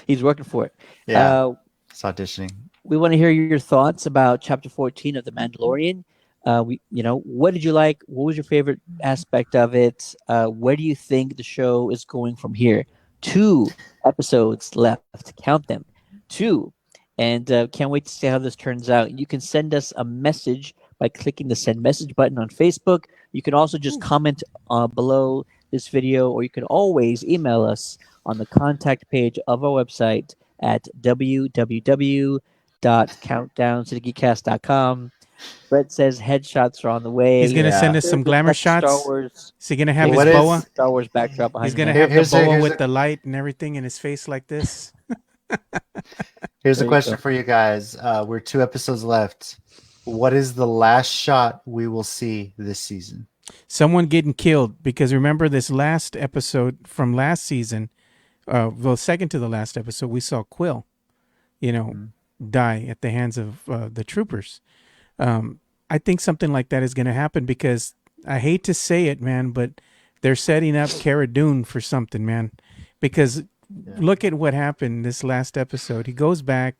S1: he's working for it.
S2: Yeah, it's auditioning.
S1: We want to hear your thoughts about Chapter 14 of The Mandalorian. What did you like? What was your favorite aspect of it? Where do you think the show is going from here? 2 episodes left. Count them. 2. And can't wait to see how this turns out. You can send us a message by clicking the send message button on Facebook. You can also just comment below this video, or you can always email us on the contact page of our website at www.countdowntothegeekcast.com. Brett says headshots are on the way.
S3: He's going to send us
S1: There's
S3: some
S1: a
S3: glamour
S1: Star
S3: shots.
S1: Wars.
S3: Is he going to have his
S2: What is-
S3: boa?
S1: Star Wars backdrop behind
S3: He's
S1: him.
S3: going to
S2: Here-
S3: have the
S2: here's a-
S3: boa
S2: here's
S3: with
S2: a-
S3: the light and everything in his face like this.
S2: Here's a
S1: There you
S2: question
S1: go.
S2: for you guys. We're 2 episodes left. What is the last shot we will see this season?
S3: Someone getting killed, because remember this last episode from last season, well, second to the last episode, we saw Quill,
S2: Mhm.
S3: die at the hands of the troopers. I think something like that is going to happen because I hate to say it, man, but they're setting up Cara Dune for something, man. Because
S2: Yeah.
S3: look at what happened this last episode. He goes back,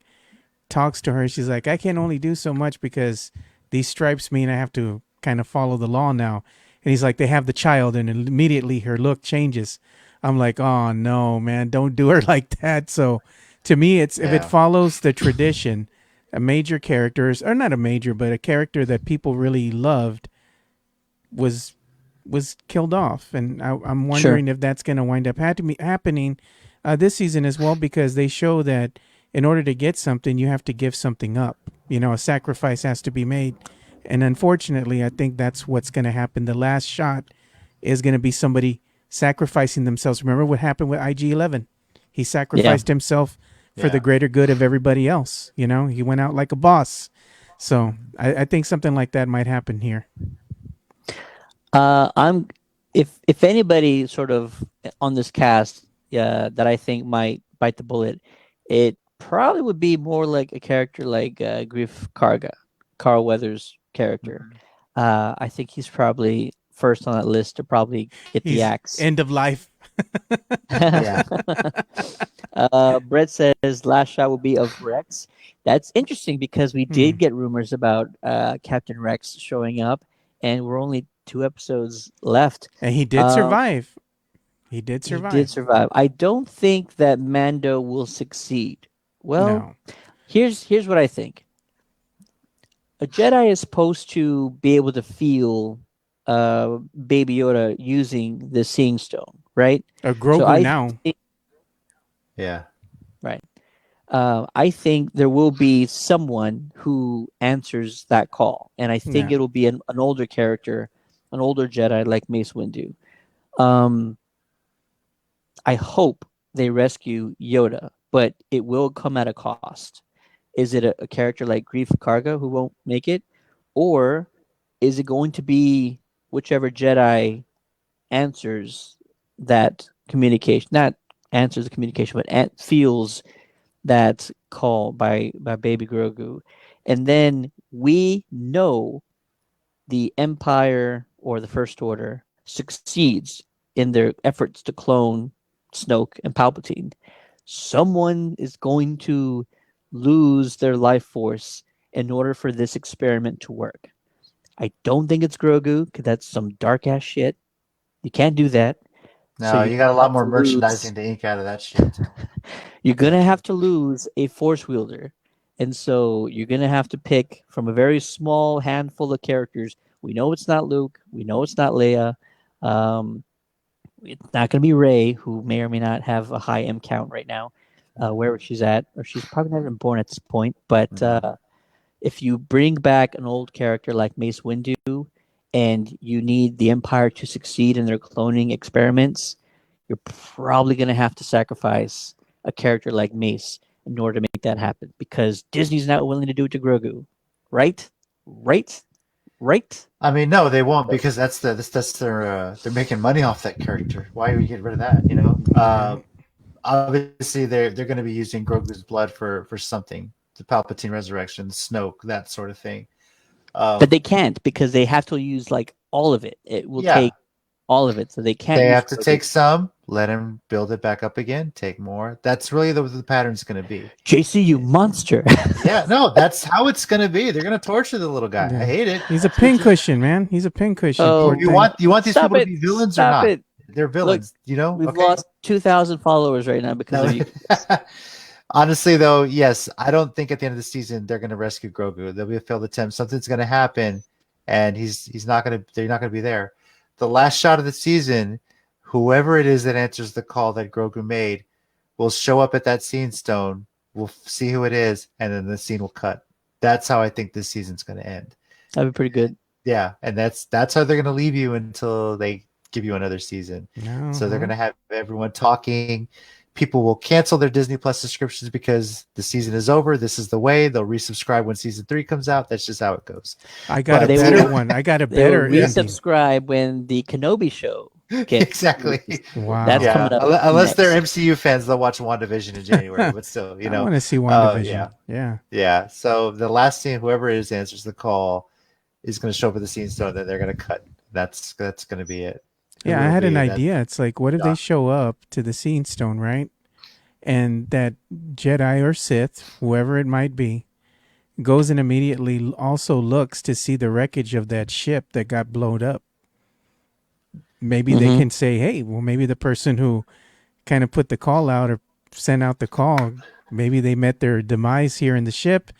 S3: talks to her. She's like, I can only do so much because these stripes mean I have to kind of follow the law now. And he's like, they have the child, and immediately her look changes. I'm like, oh no, man, don't do her like that. So to me, it's if it
S2: Yeah.
S3: follows the tradition, a major character, or not a major, but a character that people really loved was killed off, and I'm
S1: Sure.
S3: wondering if that's going to wind up happening this season as well, because they show that in order to get something, you have to give something up. A sacrifice has to be made, and unfortunately, I think that's what's going to happen. The last shot is going to be somebody sacrificing themselves. Remember what happened with IG-11? He
S1: Yeah.
S3: sacrificed himself for the
S2: Yeah.
S3: greater good of everybody else. He went out like a boss. So I think something like that might happen here.
S1: I'm if anybody sort of on this cast, that I think might bite the bullet, it probably would be more like a character like Griff Karga, Carl Weathers' character.
S2: Mhm.
S1: I think he's probably first on that list to probably get the
S3: He's
S1: axe.
S3: end of life.
S2: Yeah.
S1: Brett says last shot will be of Rex. That's interesting because we
S3: Hmm.
S1: did get rumors about Captain Rex showing up, and we're only 2 episodes left.
S3: And he did
S1: Uh,
S3: survive. He did
S1: he did
S3: survive.
S1: survive. I don't think that Mando will succeed. Well,
S3: No.
S1: here's what I think. A Jedi is supposed to be able to feel Baby Yoda using the Seeing Stone, right?
S3: A
S1: So
S3: Grogu now.
S2: Yeah.
S1: right. I think there will be someone who answers that call, and I think
S3: Yeah.
S1: it'll be an older character, an older Jedi like Mace Windu. Um, I hope they rescue Yoda, but it will come at a cost. Is it a character like Grief Karga who won't make it, or is it going to be whichever Jedi answers that communication? Not answers the communication, but feels that call by Baby Grogu, and then we know the Empire or the First Order succeeds in their efforts to clone Snoke and Palpatine. Someone is going to lose their life force in order for this experiment to work. I don't think it's Grogu because that's some dark ass shit. You can't do that. So
S2: No,
S1: you're
S2: you got a
S1: gonna
S2: lot
S1: have
S2: more
S1: to lose.
S2: merchandising to ink out of that shit.
S1: You're
S2: Yeah.
S1: gonna have to lose a force wielder, and so you're gonna have to pick from a very small handful of characters. We know it's not Luke. We know it's not Leia. Um, it's not gonna be Rey, who may or may not have a high M count right now, wherever she's at, or she's probably not even born at this point. But
S2: Mhm.
S1: if you bring back an old character like Mace Windu, and you need the Empire to succeed in their cloning experiments, you're probably going to have to sacrifice a character like Mace in order to make that happen because Disney's not willing to do it to Grogu, right? Right? Right?
S2: I mean, no, they won't because that's their they're making money off that character. Why would you get rid of that?
S3: Right.
S2: Obviously they're going to be using Grogu's blood for something, the Palpatine resurrection, Snoke, that sort of thing.
S1: But they can't because they have to use like all of it. It will
S2: Yeah,
S1: take all of it, so they can't
S2: they
S1: use
S2: have to
S1: Grogu.
S2: take some, let him build it back up again, take more. That's really the pattern's going to be.
S1: JC, you monster!
S2: Yeah, no, that's how it's going to be. They're going to torture the little guy. I
S3: Yeah.
S2: hate it.
S3: He's a
S2: That's what
S3: pincushion, man. He's a pincushion.
S1: Oh,
S3: Poor
S2: you
S3: thing.
S2: want these
S1: stop
S2: people to
S1: it!
S2: be villains or
S1: Stop
S2: not?
S1: it!
S2: They're
S1: Look,
S2: villains,
S1: we've
S2: okay?
S1: lost 2,000 followers right now because
S2: No.
S1: of you.
S2: Honestly, though, yes, I don't think at the end of the season they're going to rescue Grogu. There'll be a failed attempt. Something's going to happen, and he's not going to. They're not going to be there. The last shot of the season, whoever it is that answers the call that Grogu made, will show up at that scene stone. We'll see who it is, and then the scene will cut. That's how I think this season's going to end.
S1: That'd be pretty good.
S2: Yeah, and that's how they're going to leave you until they give you another season. So they're
S3: Uh-huh.
S2: going to have everyone talking. people will cancel their Disney Plus subscriptions because the season is over. This is the way they'll resubscribe when season 3 comes out. That's just how it goes.
S3: I got
S2: But
S3: a
S1: They
S3: better
S1: will-
S3: one. I got a
S1: They will
S3: better ending.
S1: resubscribe when the Kenobi show gets
S2: exactly.
S1: released.
S3: Wow.
S1: That's coming up.
S2: Unless they're
S1: next.
S2: MCU fans, they'll watch WandaVision in January. But still,
S3: I want to see WandaVision. Yeah.
S2: So the last scene, whoever it is answers the call, is going to show up at the scene stone. Then they're going to cut. That's going to be it.
S3: Yeah, I
S2: It'll
S3: had an
S2: be
S3: idea. It's like, what if they show up to the Scene Stone, right? And that Jedi or Sith, whoever it might be, goes and immediately also looks to see the wreckage of that ship that got blown up. Maybe they can say, hey, well, maybe the person who kind of put the call out or sent out the call, maybe they met their demise here in the ship.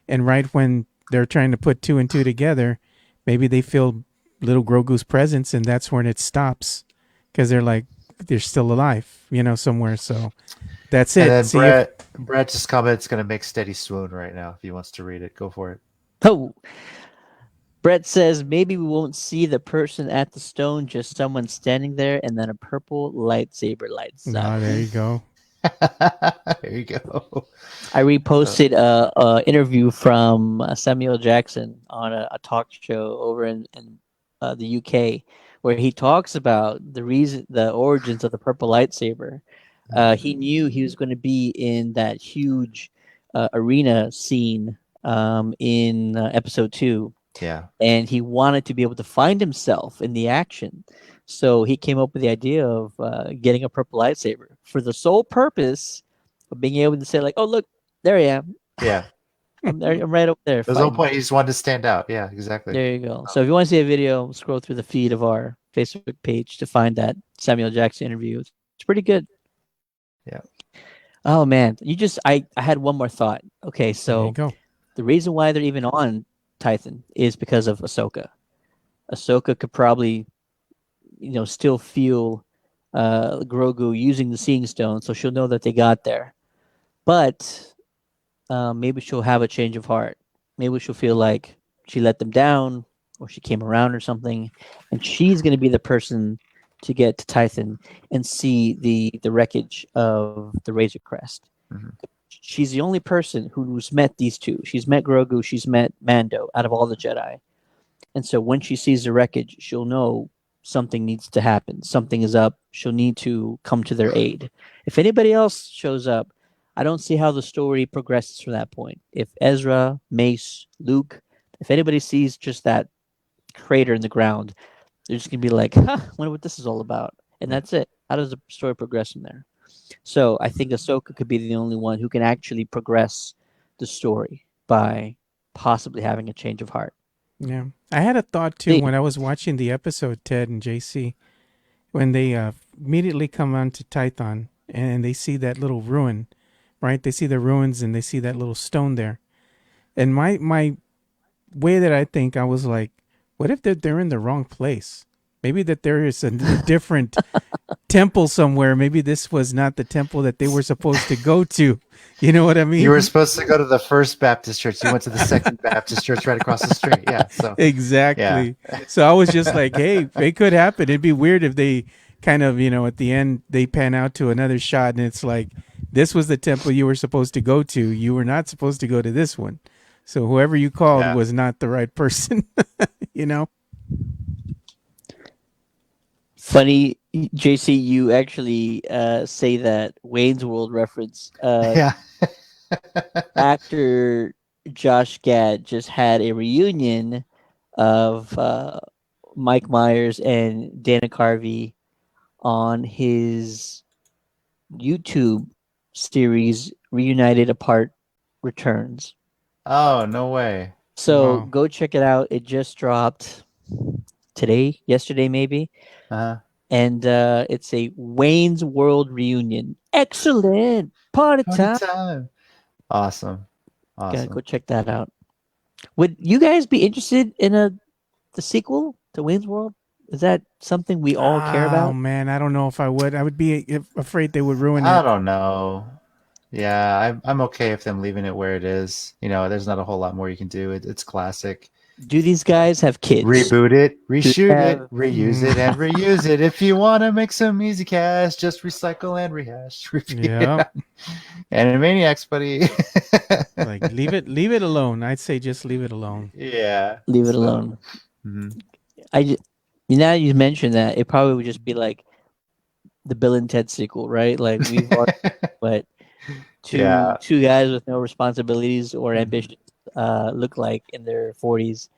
S3: And right when they're trying to put 2 and 2 together, maybe they feel little Grogu's presence, and that's when it stops because they're like, they're still alive, somewhere. So that's it.
S2: And then Brett just commented it's going to make Steady swoon right now. If he wants to read it, go for it.
S1: Oh, Brett says maybe we won't see the person at the stone, just someone standing there, and then a purple lightsaber lights up.
S3: Oh, there you go.
S2: There you go.
S1: I reposted a interview from Samuel Jackson on a talk show over in the UK, where he talks about the origins of the purple lightsaber. He knew he was going to be in that huge arena scene in episode 2.
S2: Yeah.
S1: And he wanted to be able to find himself in the action. So he came up with the idea of getting a purple lightsaber for the sole purpose of being able to say, like, oh, look, there I am.
S2: Yeah.
S1: I'm right over there.
S2: There's no point. He just wanted to stand out. Yeah, exactly.
S1: There you go. So if you want to see a video, scroll through the feed of our Facebook page to find that Samuel Jackson interview. It's pretty good.
S2: Yeah.
S1: Oh, man. I had one more thought. Okay,
S3: There
S1: so
S3: you go.
S1: the reason why they're even on Titan is because of Ahsoka. Ahsoka could probably, still feel Grogu using the Seeing Stone, so she'll know that they got there. But maybe she'll have a change of heart. Maybe she'll feel like she let them down, or she came around or something, and she's going to be the person to get to Titan and see the wreckage of the Razor Crest.
S2: Mm-hmm.
S1: She's the only person who's met these two. She's met Grogu, she's met Mando out of all the Jedi. And so when she sees the wreckage, she'll know something needs to happen. Something is up. She'll need to come to their aid. If anybody else shows up, I don't see how the story progresses from that point. If Ezra, Mace, Luke, if anybody sees just that crater in the ground, they're just going to be like, I wonder what this is all about. And that's it. How does the story progress from there? So I think Ahsoka could be the only one who can actually progress the story by possibly having a change of heart.
S3: Yeah. I had a thought too when I was watching the episode, Ted and JC, when they immediately come onto Tython and they see that little ruin, right? They see the ruins and they see that little stone there. And my way that I think, I was like, what if they're in the wrong place? Maybe that there is a different temple somewhere. Maybe this was not the temple that they were supposed to go to. You know what I mean?
S2: You were supposed to go to the First Baptist Church. You went to the Second Baptist Church right across the street. Yeah. So
S3: exactly.
S2: Yeah.
S3: So I was just like, hey, it could happen. It'd be weird if they kind of, at the end, they pan out to another shot and it's like, this was the temple you were supposed to go to. You were not supposed to go to this one. So whoever you called was not the right person,
S1: Funny, JC, you actually say that Wayne's World reference.
S2: Yeah.
S1: Actor Josh Gad just had a reunion of Mike Myers and Dana Carvey on his YouTube series Reunited Apart Returns.
S2: Oh, no way.
S1: So
S3: Wow.
S1: go check it out. It just dropped yesterday maybe.
S2: Uh-huh.
S1: And it's a Wayne's World reunion. Excellent. Party time.
S2: Awesome.
S1: Gotta go check that out. Would you guys be interested in the sequel to Wayne's World? Is that something we all care
S3: Oh
S1: about?
S3: man, I don't know if I would. I would be afraid they would ruin
S2: I
S3: it.
S2: don't know. Yeah, I'm okay with them leaving it where it is. There's not a whole lot more you can do. It's classic.
S1: Do these guys have kids?
S2: Reboot it, reshoot it,
S1: have-
S2: reuse it, and reuse it. If you want to make some easy cash, just recycle and rehash. Repeat.
S3: Yeah.
S2: Animaniacs, buddy.
S3: Like leave it alone. I'd say just leave it alone.
S2: Yeah.
S1: Leave it
S2: So,
S1: alone.
S2: mhm.
S1: Now you mentioned that, it probably would just be like the Bill and Ted sequel, right? Like we've watched what
S2: Yeah.
S1: two guys with no responsibilities or ambitions look like in their 40s.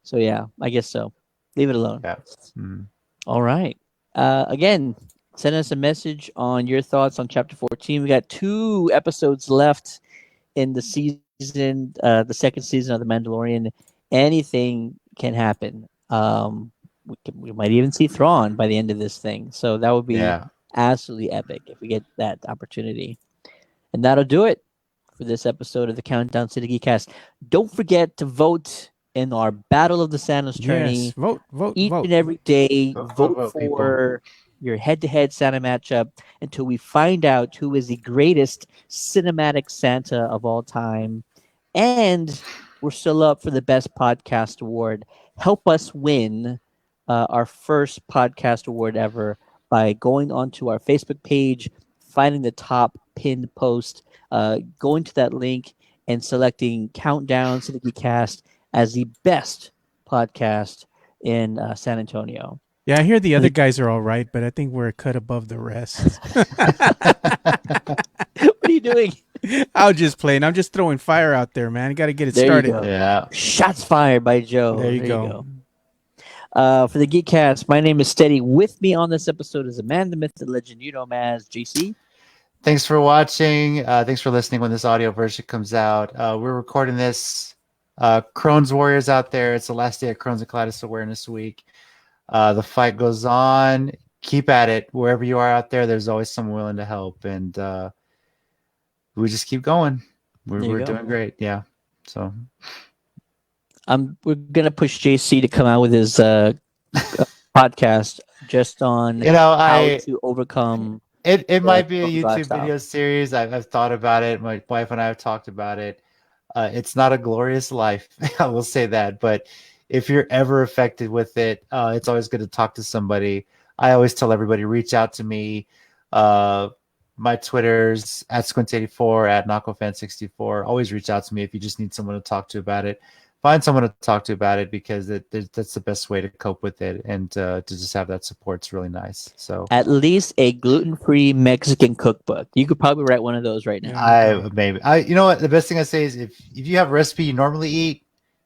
S1: So yeah, I guess so. Leave it alone.
S2: Yeah. Mhm.
S1: All right. Again, send us a message on your thoughts on chapter 14. We got 2 episodes left in the season, the second season of The Mandalorian. Anything can happen. We might even see Thrawn by the end of this thing. So that would be
S2: Yeah.
S1: absolutely epic if we get that opportunity. And that'll do it for this episode of the Countdown to the Geekcast. Don't forget to vote in our Battle of the Santos tourney.
S3: Yes, vote,
S1: Each
S3: vote.
S1: and every day,
S2: Vote,
S1: vote
S2: vote,
S1: for your head-to-head Santa matchup until we find out who is the greatest cinematic Santa of all time. And we're still up for the Best Podcast Award. Help us win our first podcast award ever by going onto our Facebook page, finding the top pinned post, going to that link, and selecting Countdown to the Geekcast as the best podcast in San Antonio.
S3: Yeah, I hear the other guys are all right, but I think we're a cut above the rest.
S1: What are you doing?
S3: I'm just playing. I'm just throwing fire out there, man. Got to get it
S1: There you
S3: started.
S1: go.
S2: Yeah.
S1: Shots fired by Joe.
S3: There you go.
S1: For the Geekcast, my name is Steady. With me on this episode is a man, the myth, the legend, you know him as JC.
S2: Thanks for watching. Thanks for listening when this audio version comes out. We're recording this. Crohn's Warriors out there. It's the last day of Crohn's and Colitis Awareness Week. The fight goes on. Keep at it. Wherever you are out there, there's always someone willing to help. And we just keep going. We're doing great. Yeah. So
S1: We're gonna push JC to come out with his podcast just on how to overcome.
S2: It might be a
S1: Crohn's
S2: YouTube
S1: lifestyle.
S2: video series. I've thought about it. My wife and I have talked about it. It's not a glorious life. I will say that. But if you're ever affected with it, it's always good to talk to somebody. I always tell everybody, reach out to me. My Twitter's at Squint84, at KnuckleFan64. Always reach out to me if you just need someone to talk to about it. Find someone to talk to about it, because that's the best way to cope with it, and to just have that support is really nice. So
S1: At least a gluten-free Mexican cookbook. You could probably write one of those right now.
S2: you know what, the best thing I say is if you have a recipe you normally eat,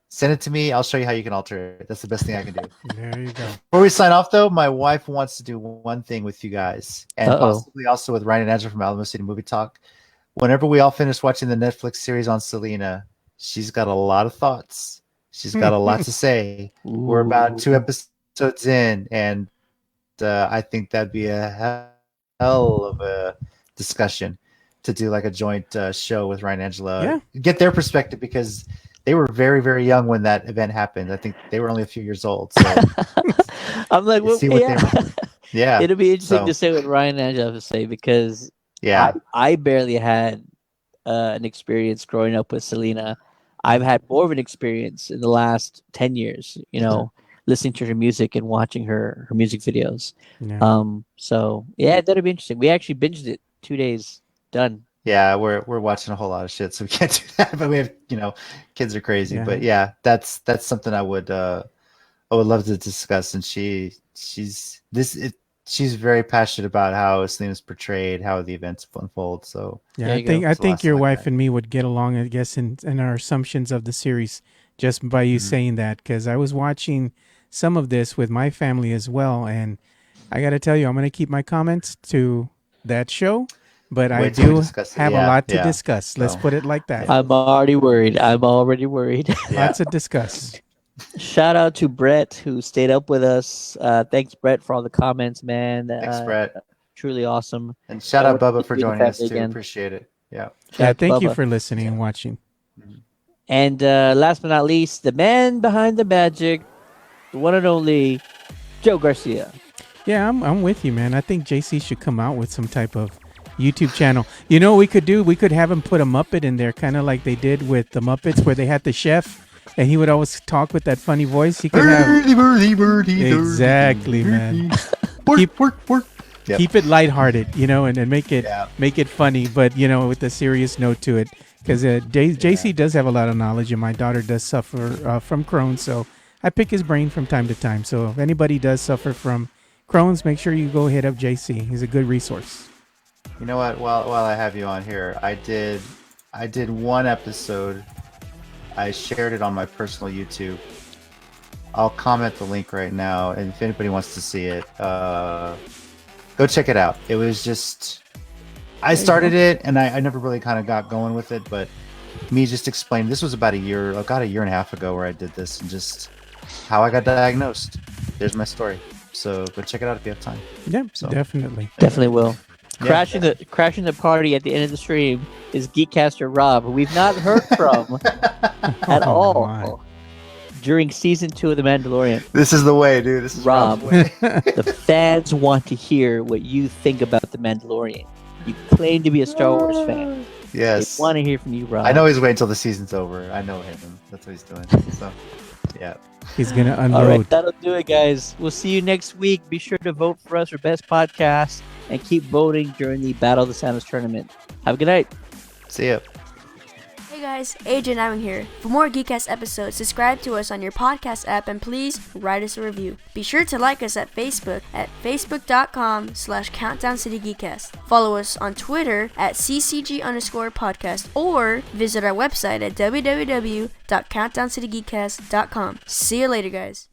S2: send it to me. I'll show you how you can alter it. That's the best thing I can do.
S3: There you go.
S2: Before we sign off, though, my wife wants to do one thing with you guys, and possibly also with Ryan and Angela from Alamo City Movie Talk. Whenever we all finish watching the Netflix series on Selena, she's got a lot of thoughts. She's got a lot to say. We're about 2 episodes in, and I think that'd be a hell of a discussion to do like a joint show with Ryan and Angela.
S3: Yeah.
S2: Get their perspective, because they were very, very young when that event happened. I think they were only a few years old. So
S1: I'm like, well,
S2: see what yeah.
S1: It'll be interesting to say what Ryan and Angela have to say, because I barely had an experience growing up with Selena. I've had more of an experience in the last 10 years, listening to her music and watching her music videos.
S3: Yeah.
S1: So yeah, that'll be interesting. We actually binged it 2 days, done.
S2: Yeah, we're watching a whole lot of shit, so we can't do that. But we have, kids are crazy.
S3: Yeah.
S2: But yeah, that's something I would love to discuss. And she's very passionate about how Selena's portrayed, how the events unfold. So
S3: yeah, I think your wife and me would get along, I guess, in our assumptions of the series just by you saying that, because I was watching some of this with my family as well, and I got to tell you, I'm going to keep my comments to that show. But I do have a lot to discuss. Let's put it like that.
S1: I'm already worried.
S3: Lots to discuss.
S1: Shout out to Brett, who stayed up with us. Thanks, Brett, for all the comments, man.
S2: Thanks, Brett.
S1: Truly awesome.
S2: And shout out Bubba for joining us, too.
S1: Again.
S2: Appreciate it. Yeah.
S3: Thank you for listening and watching.
S1: And last but not least, the man behind the magic, the one and only Joe Garcia.
S3: Yeah, I'm with you, man. I think JC should come out with some type of YouTube channel. You know what we could do? We could have him put a Muppet in there, kind of like they did with the Muppets, where they had the chef And he would always talk with that funny voice. He could have exactly, man. Keep it lighthearted, and make it funny, but with a serious note to it. Because JC does have a lot of knowledge, and my daughter does suffer from Crohn's, so I pick his brain from time to time. So if anybody does suffer from Crohn's, make sure you go hit up JC. He's a good resource.
S2: You know what? While I have you on here, I did one episode. I shared it on my personal YouTube. I'll comment the link right now, and if anybody wants to see it, go check it out. It was just, I started it, and I never really kind of got going with it, but me just explaining, this was about a year and a half ago where I did this, and just how I got diagnosed. There's my story. So go check it out if you have time.
S3: Yeah, definitely.
S1: Definitely will.
S2: Yeah.
S1: Crashing the party at the end of the stream is Geekcaster Rob, who we've not heard from at all
S3: my.
S1: during season 2 of The Mandalorian.
S2: This is the way, dude. This is
S1: Rob.
S2: Rob's way.
S1: The fans want to hear what you think about The Mandalorian. You claim to be a Star Wars fan.
S2: Yes.
S1: They want to hear from you, Rob.
S2: I know he's waiting until the season's over. I know him. That's what he's doing. So, yeah.
S3: He's going to unload.
S1: All right, that'll do it, guys. We'll see you next week. Be sure to vote for us for Best Podcast and keep voting during the Battle of the Santos tournament. Have a good night.
S2: See ya.
S4: Hey guys, AJ Nyman here. For more Geekcast episodes, subscribe to us on your podcast app and please write us a review. Be sure to like us at Facebook at facebook.com/CountdownCityGeekcast. Follow us on Twitter at ccg_podcast or visit our website at www.countdowncitygeekcast.com. See you later, guys.